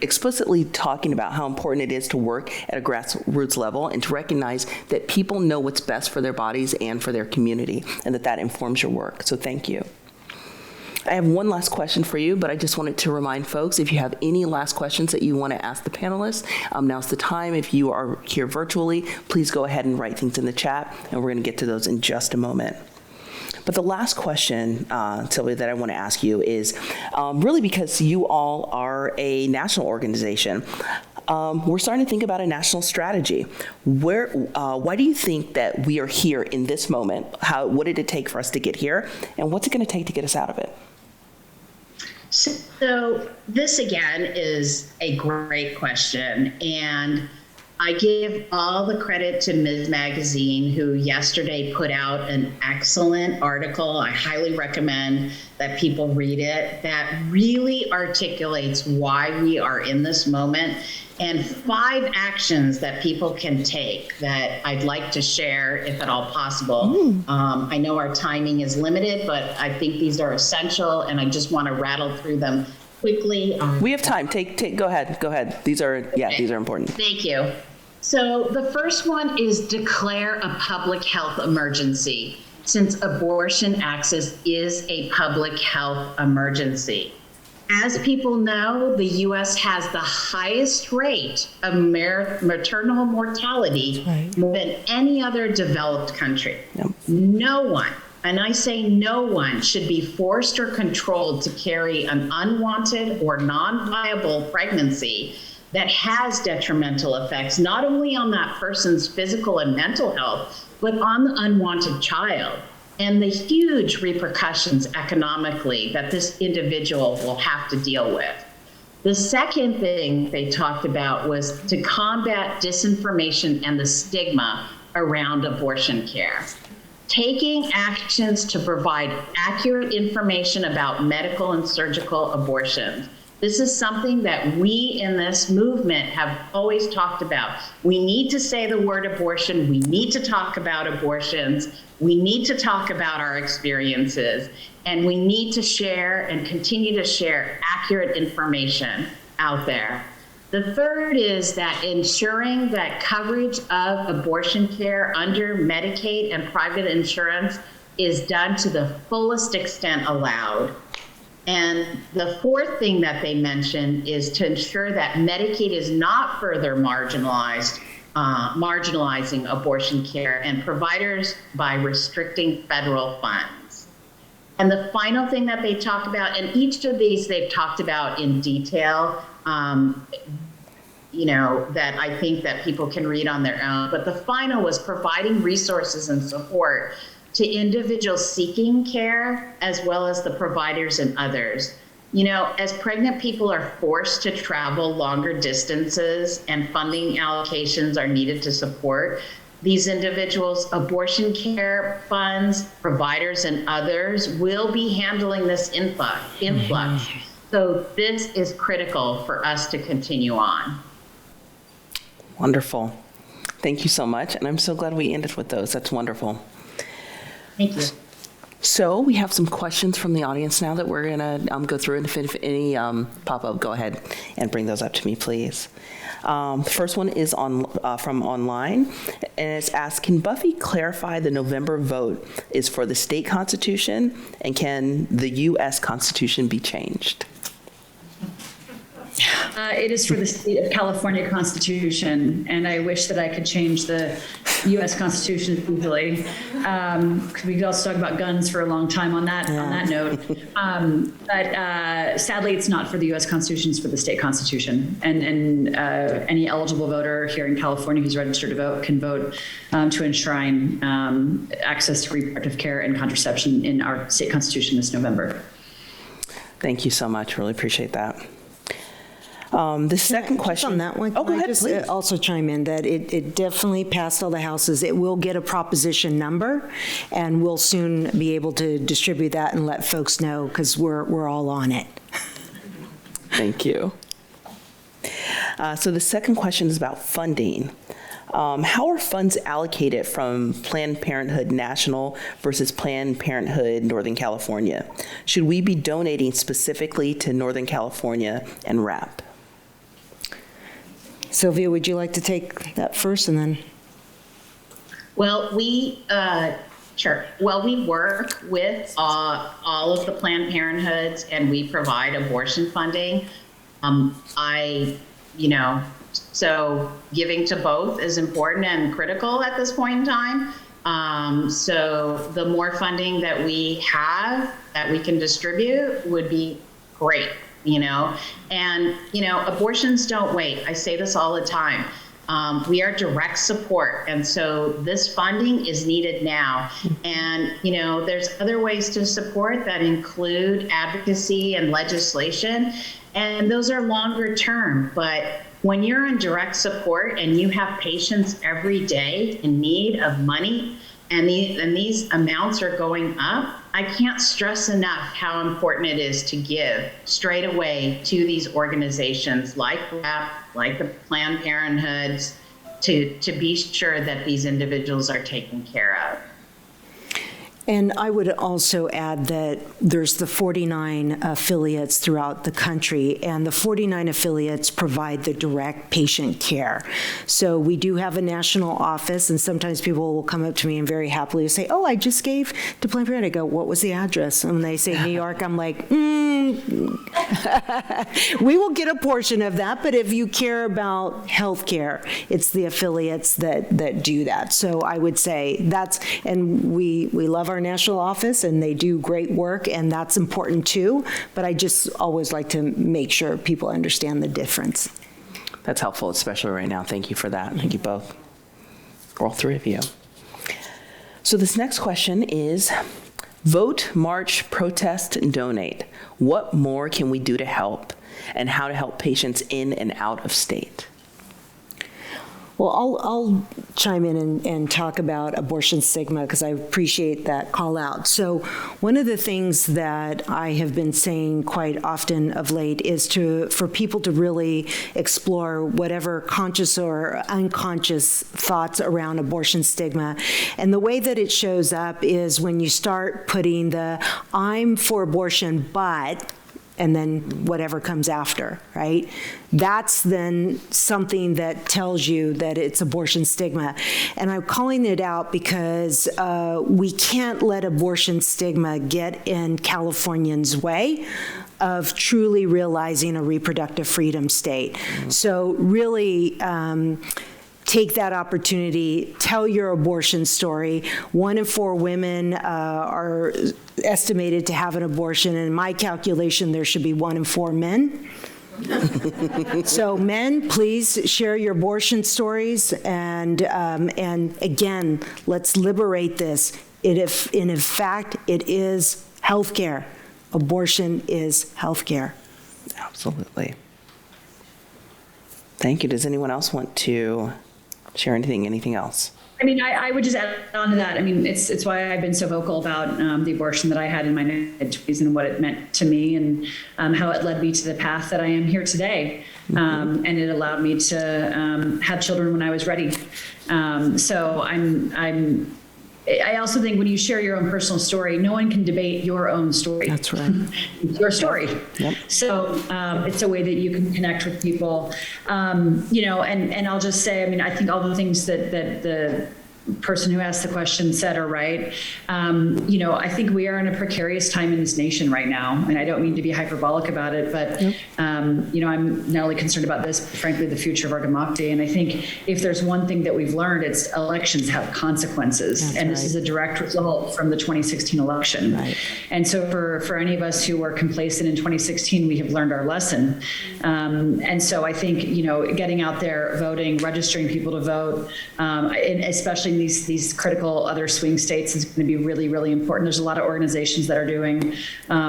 explicitly talking about how important it is to work at a grassroots level and to recognize that people know what's best for their bodies and for their community, and that informs your work. So thank you. I have one last question for you, but I just wanted to remind folks, if you have any last questions that you want to ask the panelists, now's the time. If you are here virtually, please go ahead and write things in the chat, and we're going to get to those in just a moment. But the last question, Sylvia, that I want to ask you is really because you all are a national organization. We're starting to think about a national strategy. Why do you think that we are here in this moment? What did it take for us to get here? And what's it going to take to get us out of it? So this, again, is a great question. And I give all the credit to Ms. Magazine, who yesterday put out an excellent article. I highly recommend that people read it, that really articulates why we are in this moment and 5 actions that people can take that I'd like to share, if at all possible. I know our timing is limited, but I think these are essential, and I just want to rattle through them quickly. We have time. Go ahead. These are important. Thank you. So the first one is declare a public health emergency, since abortion access is a public health emergency. As people know, the U.S. has the highest rate of maternal mortality more than any other developed country. Yep. No one and I say no one, should be forced or controlled to carry an unwanted or non-viable pregnancy that has detrimental effects, not only on that person's physical and mental health, but on the unwanted child, and the huge repercussions economically that this individual will have to deal with. The second thing they talked about was to combat disinformation and the stigma around abortion care. Taking actions to provide accurate information about medical and surgical abortions. This is something that we in this movement have always talked about. We need to say the word abortion. We need to talk about abortions. We need to talk about our experiences. And we need to share and continue to share accurate information out there. The third is that ensuring that coverage of abortion care under Medicaid and private insurance is done to the fullest extent allowed. And the fourth thing that they mentioned is to ensure that Medicaid is not further marginalizing abortion care and providers by restricting federal funds. And the final thing that they talked about, and each of these they've talked about in detail, that I think that people can read on their own. But the final was providing resources and support to individuals seeking care, as well as the providers and others. As pregnant people are forced to travel longer distances and funding allocations are needed to support these individuals, abortion care funds, providers, and others will be handling this influx. So this is critical for us to continue on. Wonderful. Thank you so much. And I'm so glad we ended with those. That's wonderful. Thank you. So we have some questions from the audience now that we're going to go through. And if any pop up, go ahead and bring those up to me, please. The first one is from online, and it's asked, can Buffy clarify the November vote is for the state constitution, and can the U.S. Constitution be changed? It is for the state of California Constitution, and I wish that I could change the U.S. Constitution easily. We could also talk about guns for a long time on that note. But sadly, it's not for the U.S. Constitution; it's for the state constitution. And any eligible voter here in California who's registered to vote can vote to enshrine access to reproductive care and contraception in our state constitution this November. Thank you so much. Really appreciate that. The second question on that one. Oh, go ahead, just please. Also chime in that it definitely passed all the houses. It will get a proposition number, and we'll soon be able to distribute that and let folks know, because we're all on it. Thank you. So the second question is about funding. How are funds allocated from Planned Parenthood National versus Planned Parenthood Northern California? Should we be donating specifically to Northern California and RAP? Sylvia, would you like to take that first, and then? Well, sure. Well, we work with all of the Planned Parenthoods, and we provide abortion funding. So giving to both is important and critical at this point in time. So the more funding that we have that we can distribute would be great, and, abortions don't wait. I say this all the time. We are direct support. And so this funding is needed now. And, there's other ways to support that include advocacy and legislation. And those are longer term. But when you're in direct support and you have patients every day in need of money, and these amounts are going up, I can't stress enough how important it is to give straight away to these organizations like RAP, like the Planned Parenthoods, to be sure that these individuals are taken care of. And I would also add that there's the 49 affiliates throughout the country, and the 49 affiliates provide the direct patient care. So we do have a national office, and sometimes people will come up to me and very happily say, oh, I just gave to Planned Parenthood. I go, what was the address? And when they say New York, I'm like, we will get a portion of that, but if you care about health care, it's the affiliates that do that. So I would say and we love our our national office, and they do great work, and that's important too. But I just always like to make sure people understand the difference. That's helpful, especially right now. Thank you for that. Thank you both, all three of you. So this next question is, vote, march, protest, and donate. What more can we do to help, and how to help patients in and out of state? Well, I'll chime in and talk about abortion stigma because I appreciate that call out. So one of the things that I have been saying quite often of late is for people to really explore whatever conscious or unconscious thoughts around abortion stigma. And the way that it shows up is when you start putting the "I'm for abortion, but," and then whatever comes after, right? That's then something that tells you that it's abortion stigma. And I'm calling it out because we can't let abortion stigma get in Californians' way of truly realizing a reproductive freedom state. So really, take that opportunity, tell your abortion story. 1 in 4 women are estimated to have an abortion. In my calculation, there should be 1 in 4 men. So men, please share your abortion stories. And again, let's liberate this. In fact, it is healthcare. Abortion is healthcare. Absolutely. Thank you. Does anyone else want to share anything else? I mean, I would just add on to that. I mean, it's why I've been so vocal about the abortion that I had in my mid-20s and what it meant to me and how it led me to the path that I am here today. And it allowed me to have children when I was ready. So I also think when you share your own personal story, no one can debate your own story. That's right. It's your story. Yep. So it's a way that you can connect with people. And I'll just say, I mean, I think all the things that the person who asked the question said are right. I think we are in a precarious time in this nation right now, and I don't mean to be hyperbolic about it, but I'm not only concerned about this, but frankly, the future of our democracy. And I think if there's one thing that we've learned, it's elections have consequences. That's and this is a direct result from the 2016 election. Right. And so for any of us who were complacent in 2016, we have learned our lesson. And so I think, getting out there, voting, registering people to vote, and especially in these critical other swing states is going to be really, really important. There's a lot of organizations that are doing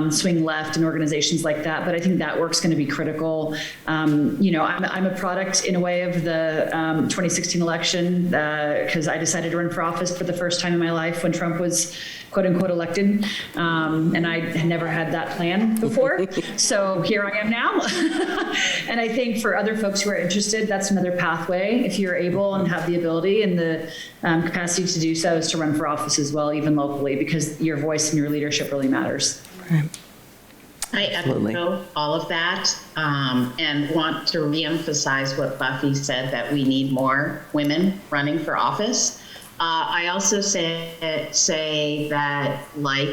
swing left and organizations like that, but I think that work's going to be critical. I'm a product in a way of the 2016 election because I decided to run for office for the first time in my life when Trump was quote unquote elected. And I had never had that plan before. So here I am now. And I think for other folks who are interested, that's another pathway. If you're able and have the ability and the capacity to do so, is to run for office as well, even locally, because your voice and your leadership really matters. Right. I echo all of that and want to reemphasize what Buffy said, that we need more women running for office. I also say that, like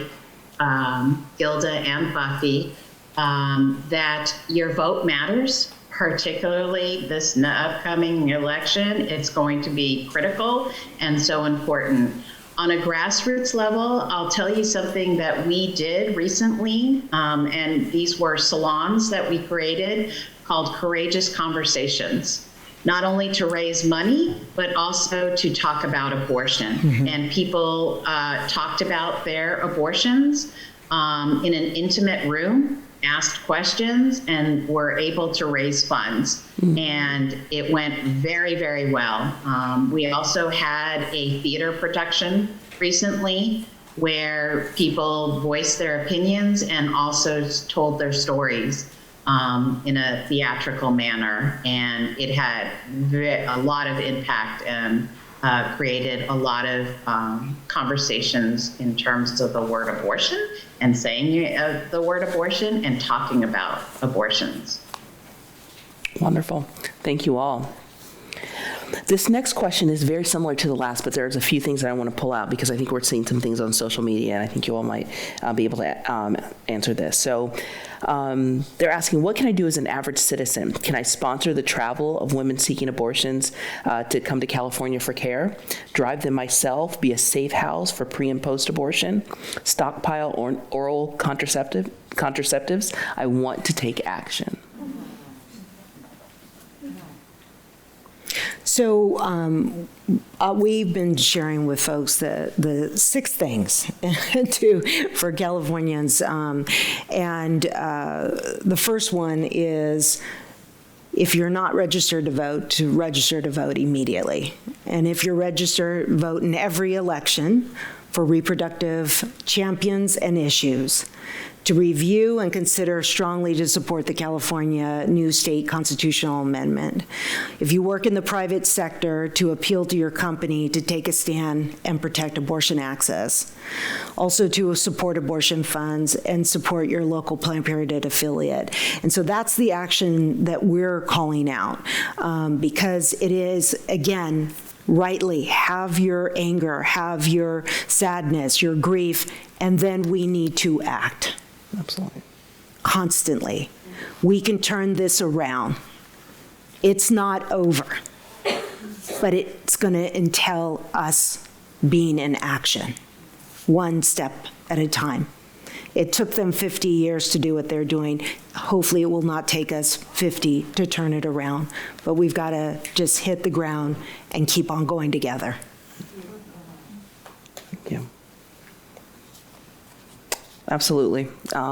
Gilda and Buffy, that your vote matters, particularly this upcoming election. It's going to be critical and so important. On a grassroots level, I'll tell you something that we did recently, and these were salons that we created called Courageous Conversations. Not only to raise money, but also to talk about abortion. Mm-hmm. And people talked about their abortions in an intimate room, asked questions, and were able to raise funds. Mm-hmm. And it went very, very well. We also had a theater production recently where people voiced their opinions and also told their stories in a theatrical manner, and it had a lot of impact and created a lot of conversations in terms of the word abortion and saying the word abortion and talking about abortions. Wonderful. Thank you all. This next question is very similar to the last, but there's a few things that I want to pull out because I think we're seeing some things on social media, and I think you all might be able to answer this. So they're asking, what can I do as an average citizen? Can I sponsor the travel of women seeking abortions to come to California for care? Drive them myself? Be a safe house for pre and post abortion? Stockpile oral contraceptives? I want to take action. So we've been sharing with folks the 6 things for Californians. And the first one is, if you're not registered to register to vote immediately. And if you're registered, vote in every election for reproductive champions and issues. To review and consider strongly to support the California new state constitutional amendment. If you work in the private sector, to appeal to your company to take a stand and protect abortion access. Also to support abortion funds and support your local Planned Parenthood affiliate. And so that's the action that we're calling out because it is, again, rightly, have your anger, have your sadness, your grief, and then we need to act. Absolutely. Constantly. We can turn this around. It's not over, but it's going to entail us being in action, one step at a time. It took them 50 years to do what they're doing. Hopefully it will not take us 50 to turn it around, but we've got to just hit the ground and keep on going together. Thank you. Absolutely.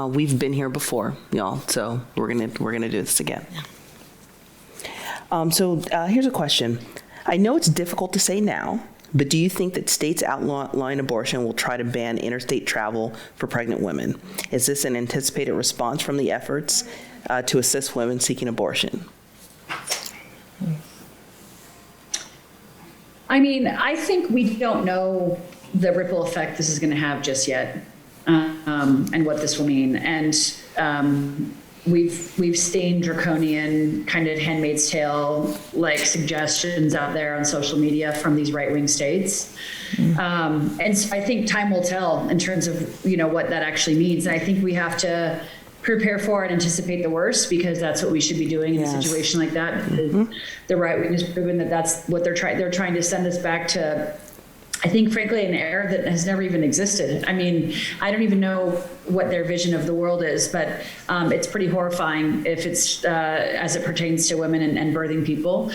We've been here before, y'all, so we're gonna do this again. So here's a question. I know it's difficult to say now, but do you think that states outlawing abortion will try to ban interstate travel for pregnant women? Is this an anticipated response from the efforts to assist women seeking abortion? I mean, I think we don't know the ripple effect this is going to have just yet. And what this will mean. And we've seen draconian kind of Handmaid's Tale like suggestions out there on social media from these right-wing states. And so I think time will tell in terms of, what that actually means. And I think we have to prepare for and anticipate the worst, because that's what we should be doing in a situation like that. The right wing has proven that that's what they're trying. They're trying to send us back to, I think, frankly, an era that has never even existed. I mean, I don't even know what their vision of the world is, but it's pretty horrifying if it's as it pertains to women and birthing people.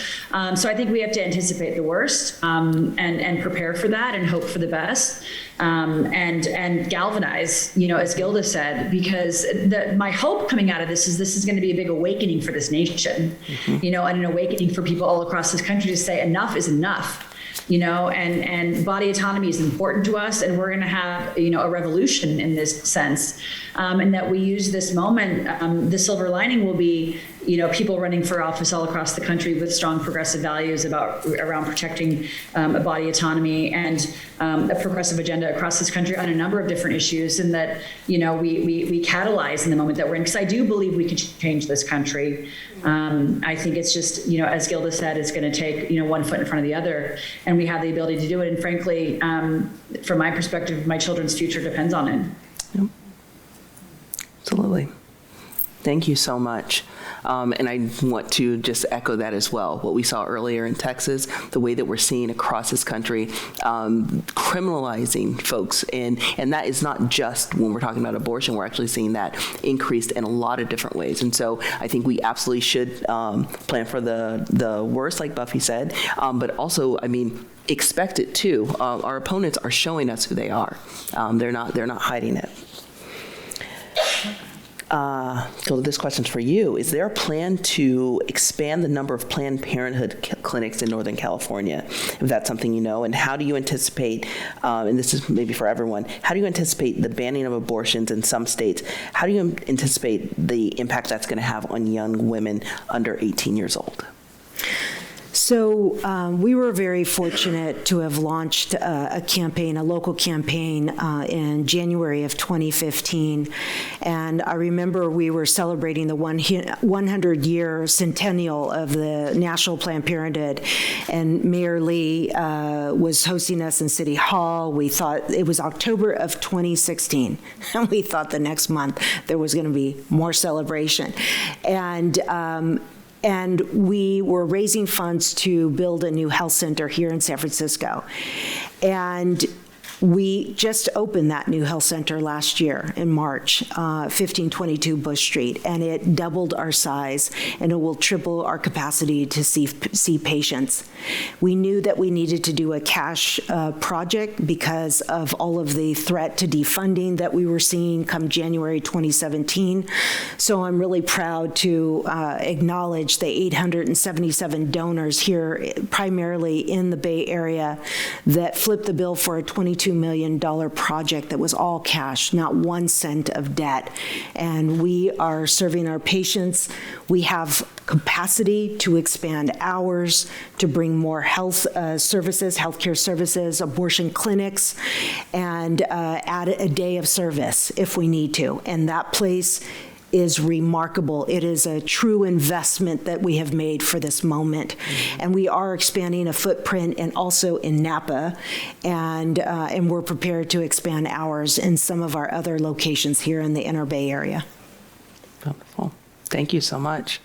So I think we have to anticipate the worst and prepare for that and hope for the best and galvanize, as Gilda said, because my hope coming out of this is going to be a big awakening for this nation, and an awakening for people all across this country to say enough is enough. And body autonomy is important to us, and we're going to have, a revolution in this sense, and that we use this moment. The silver lining will be, people running for office all across the country with strong progressive values around protecting body autonomy and a progressive agenda across this country on a number of different issues, and that, we catalyze in the moment that we're in, because I do believe we can change this country. I think it's just, as Gilda said, it's going to take, one foot in front of the other, and we have the ability to do it. And frankly, from my perspective, my children's future depends on it. Yep. Absolutely. Thank you so much. And I want to just echo that as well. What we saw earlier in Texas, the way that we're seeing across this country, criminalizing folks. And that is not just when we're talking about abortion. We're actually seeing that increased in a lot of different ways. And so I think we absolutely should plan for the worst, like Buffy said, but also, expect it too. Our opponents are showing us who they are. They're not hiding it. So this question's for you. Is there a plan to expand the number of Planned Parenthood clinics in Northern California, if that's something you know? And how do you anticipate, and this is maybe for everyone, how do you anticipate the banning of abortions in some states? How do you anticipate the impact that's going to have on young women under 18 years old? So we were very fortunate to have launched a campaign, a local campaign in January of 2015. And I remember we were celebrating the 100-year centennial of the National Planned Parenthood. And Mayor Lee was hosting us in City Hall. We thought it was October of 2016. And we thought the next month there was going to be more celebration. And we were raising funds to build a new health center here in San Francisco. And we just opened that new health center last year in March, 1522 Bush Street, and it doubled our size, and it will triple our capacity to see patients. We knew that we needed to do a cash project because of all of the threat to defunding that we were seeing come January 2017. So I'm really proud to acknowledge the 877 donors here, primarily in the Bay Area, that flipped the bill for a $22 million project that was all cash, not 1 cent of debt. And we are serving our patients. We have capacity to expand hours, to bring more health services, healthcare services, abortion clinics, and add a day of service if we need to. And that place is remarkable. It is a true investment that we have made for this moment. And we are expanding a footprint and also in Napa, and we're prepared to expand ours in some of our other locations here in the Inner Bay Area. Wonderful. Thank you so much.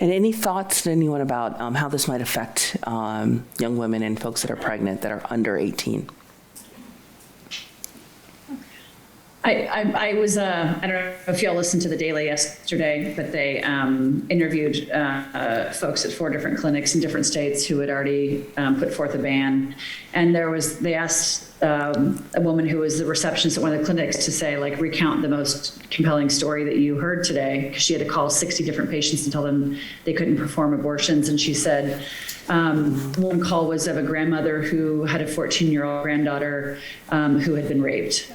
And any thoughts to anyone about how this might affect young women and folks that are pregnant that are under 18? I was, I don't know if y'all listened to the Daily yesterday, but they interviewed folks at 4 different clinics in different states who had already put forth a ban. And they asked a woman who was the receptionist at one of the clinics to say, like, recount the most compelling story that you heard today, because she had to call 60 different patients and tell them they couldn't perform abortions. And she said, one call was of a grandmother who had a 14-year-old granddaughter who had been raped.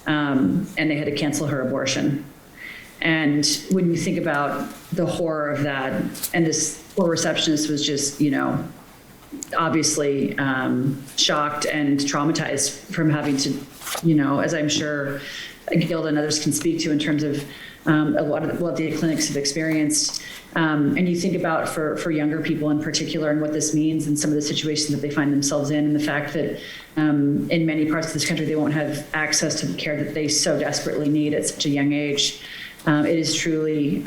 And they had to cancel her abortion. And when you think about the horror of that, and this poor receptionist was just, obviously shocked and traumatized from having to, as I'm sure Gilda and others can speak to in terms of a lot of what the clinics have experienced. And you think about for younger people in particular and what this means and some of the situations that they find themselves in, and the fact that in many parts of this country, they won't have access to the care that they so desperately need at such a young age. It is truly,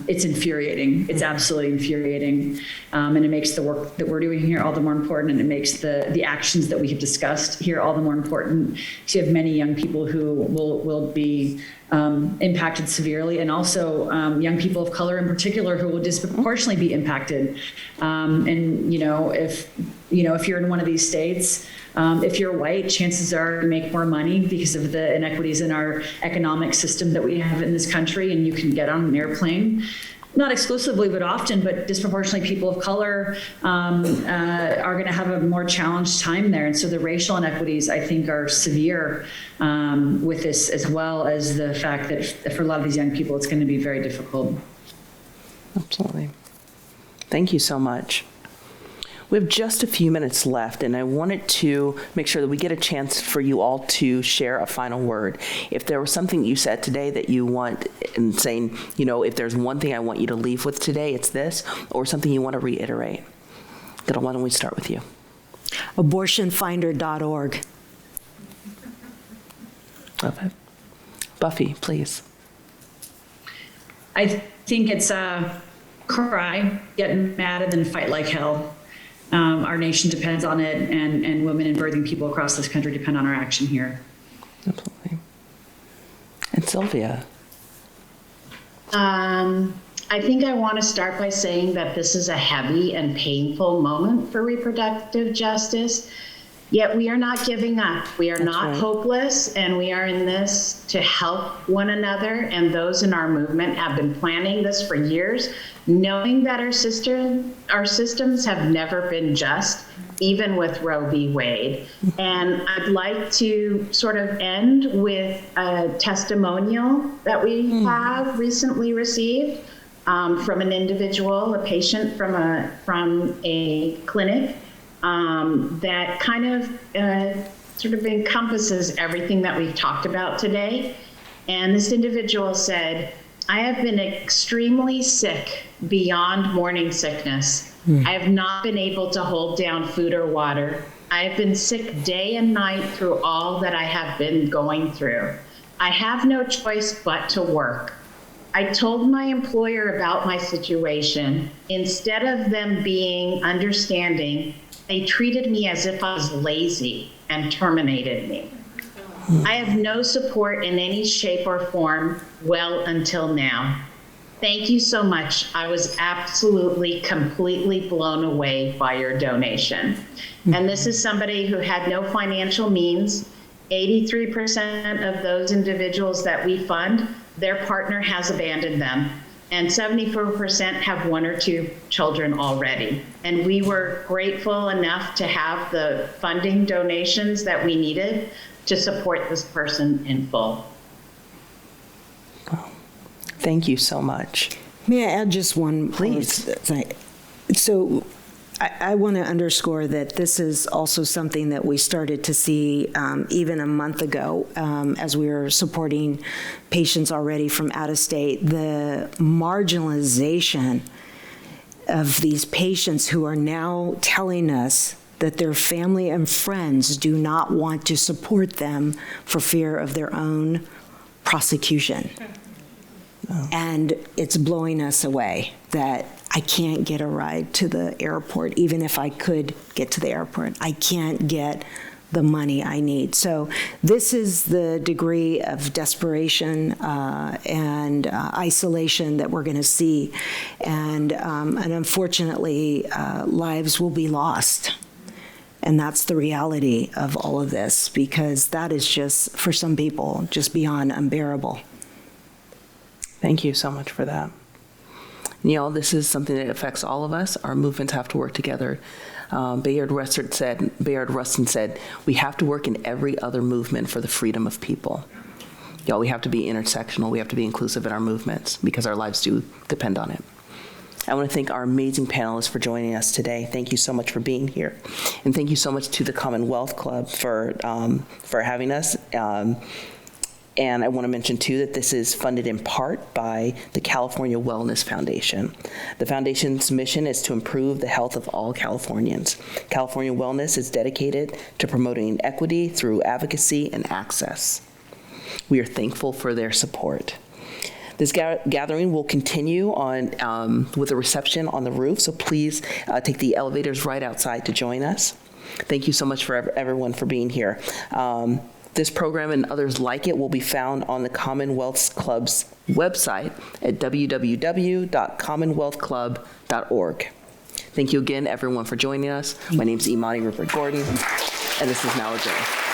it's infuriating. It's absolutely infuriating. And it makes the work that we're doing here all the more important, and it makes the actions that we have discussed here all the more important. So you have many young people who will be impacted severely, and also young people of color in particular who will disproportionately be impacted. And if you're in one of these states, if you're white, chances are you make more money because of the inequities in our economic system that we have in this country, and you can get on an airplane. Not exclusively, but often, but disproportionately people of color are going to have a more challenged time there. And so the racial inequities, I think, are severe with this, as well as the fact that for a lot of these young people, it's going to be very difficult. Absolutely. Thank you so much. We have just a few minutes left, and I wanted to make sure that we get a chance for you all to share a final word. If there was something you said today that you want, and saying, if there's one thing I want you to leave with today, it's this, or something you want to reiterate. Gilda, why don't we start with you? Abortionfinder.org. Love it. Buffy, please. I think it's cry, get mad, and then fight like hell. Our nation depends on it, and women and birthing people across this country depend on our action here. Absolutely. And Sylvia. I think I want to start by saying that this is a heavy and painful moment for reproductive justice, yet we are not giving up. We are not hopeless, and we are in this to help one another, and those in our movement have been planning this for years, knowing that our systems have never been just, even with Roe v. Wade. And I'd like to sort of end with a testimonial that we have recently received from an individual, a patient from a clinic that kind of sort of encompasses everything that we've talked about today. And this individual said, I have been extremely sick beyond morning sickness. I have not been able to hold down food or water. I have been sick day and night through all that I have been going through. I have no choice but to work. I told my employer about my situation. Instead of them being understanding, they treated me as if I was lazy and terminated me. I have no support in any shape or form well until now. Thank you so much. I was absolutely, completely blown away by your donation. And this is somebody who had no financial means. 83% of those individuals that we fund, their partner has abandoned them. And 74% have 1 or 2 children already. And we were grateful enough to have the funding donations that we needed to support this person in full. Thank you so much. May I add just one? Please. So I want to underscore that this is also something that we started to see even a month ago as we were supporting patients already from out of state. The marginalization of these patients who are now telling us that their family and friends do not want to support them for fear of their own prosecution. And it's blowing us away that I can't get a ride to the airport. Even if I could get to the airport, I can't get the money I need. So this is the degree of desperation and isolation that we're going to see. And unfortunately, lives will be lost. And that's the reality of all of this, because that is just, for some people, just beyond unbearable. Thank you so much for that. Neil, this is something that affects all of us. Our movements have to work together. Bayard Rustin said, we have to work in every other movement for the freedom of people. Y'all, we have to be intersectional. We have to be inclusive in our movements because our lives do depend on it. I want to thank our amazing panelists for joining us today. Thank you so much for being here. And thank you so much to the Commonwealth Club for having us. And I want to mention, too, that this is funded in part by the California Wellness Foundation. The foundation's mission is to improve the health of all Californians. California Wellness is dedicated to promoting equity through advocacy and access. We are thankful for their support. This gathering will continue on with a reception on the roof, so please take the elevators right outside to join us. Thank you so much for everyone for being here. This program and others like it will be found on the Commonwealth Club's website at www.commonwealthclub.org. Thank you again, everyone, for joining us. My name is Imani Rupert Gordon, and this is now adjourned.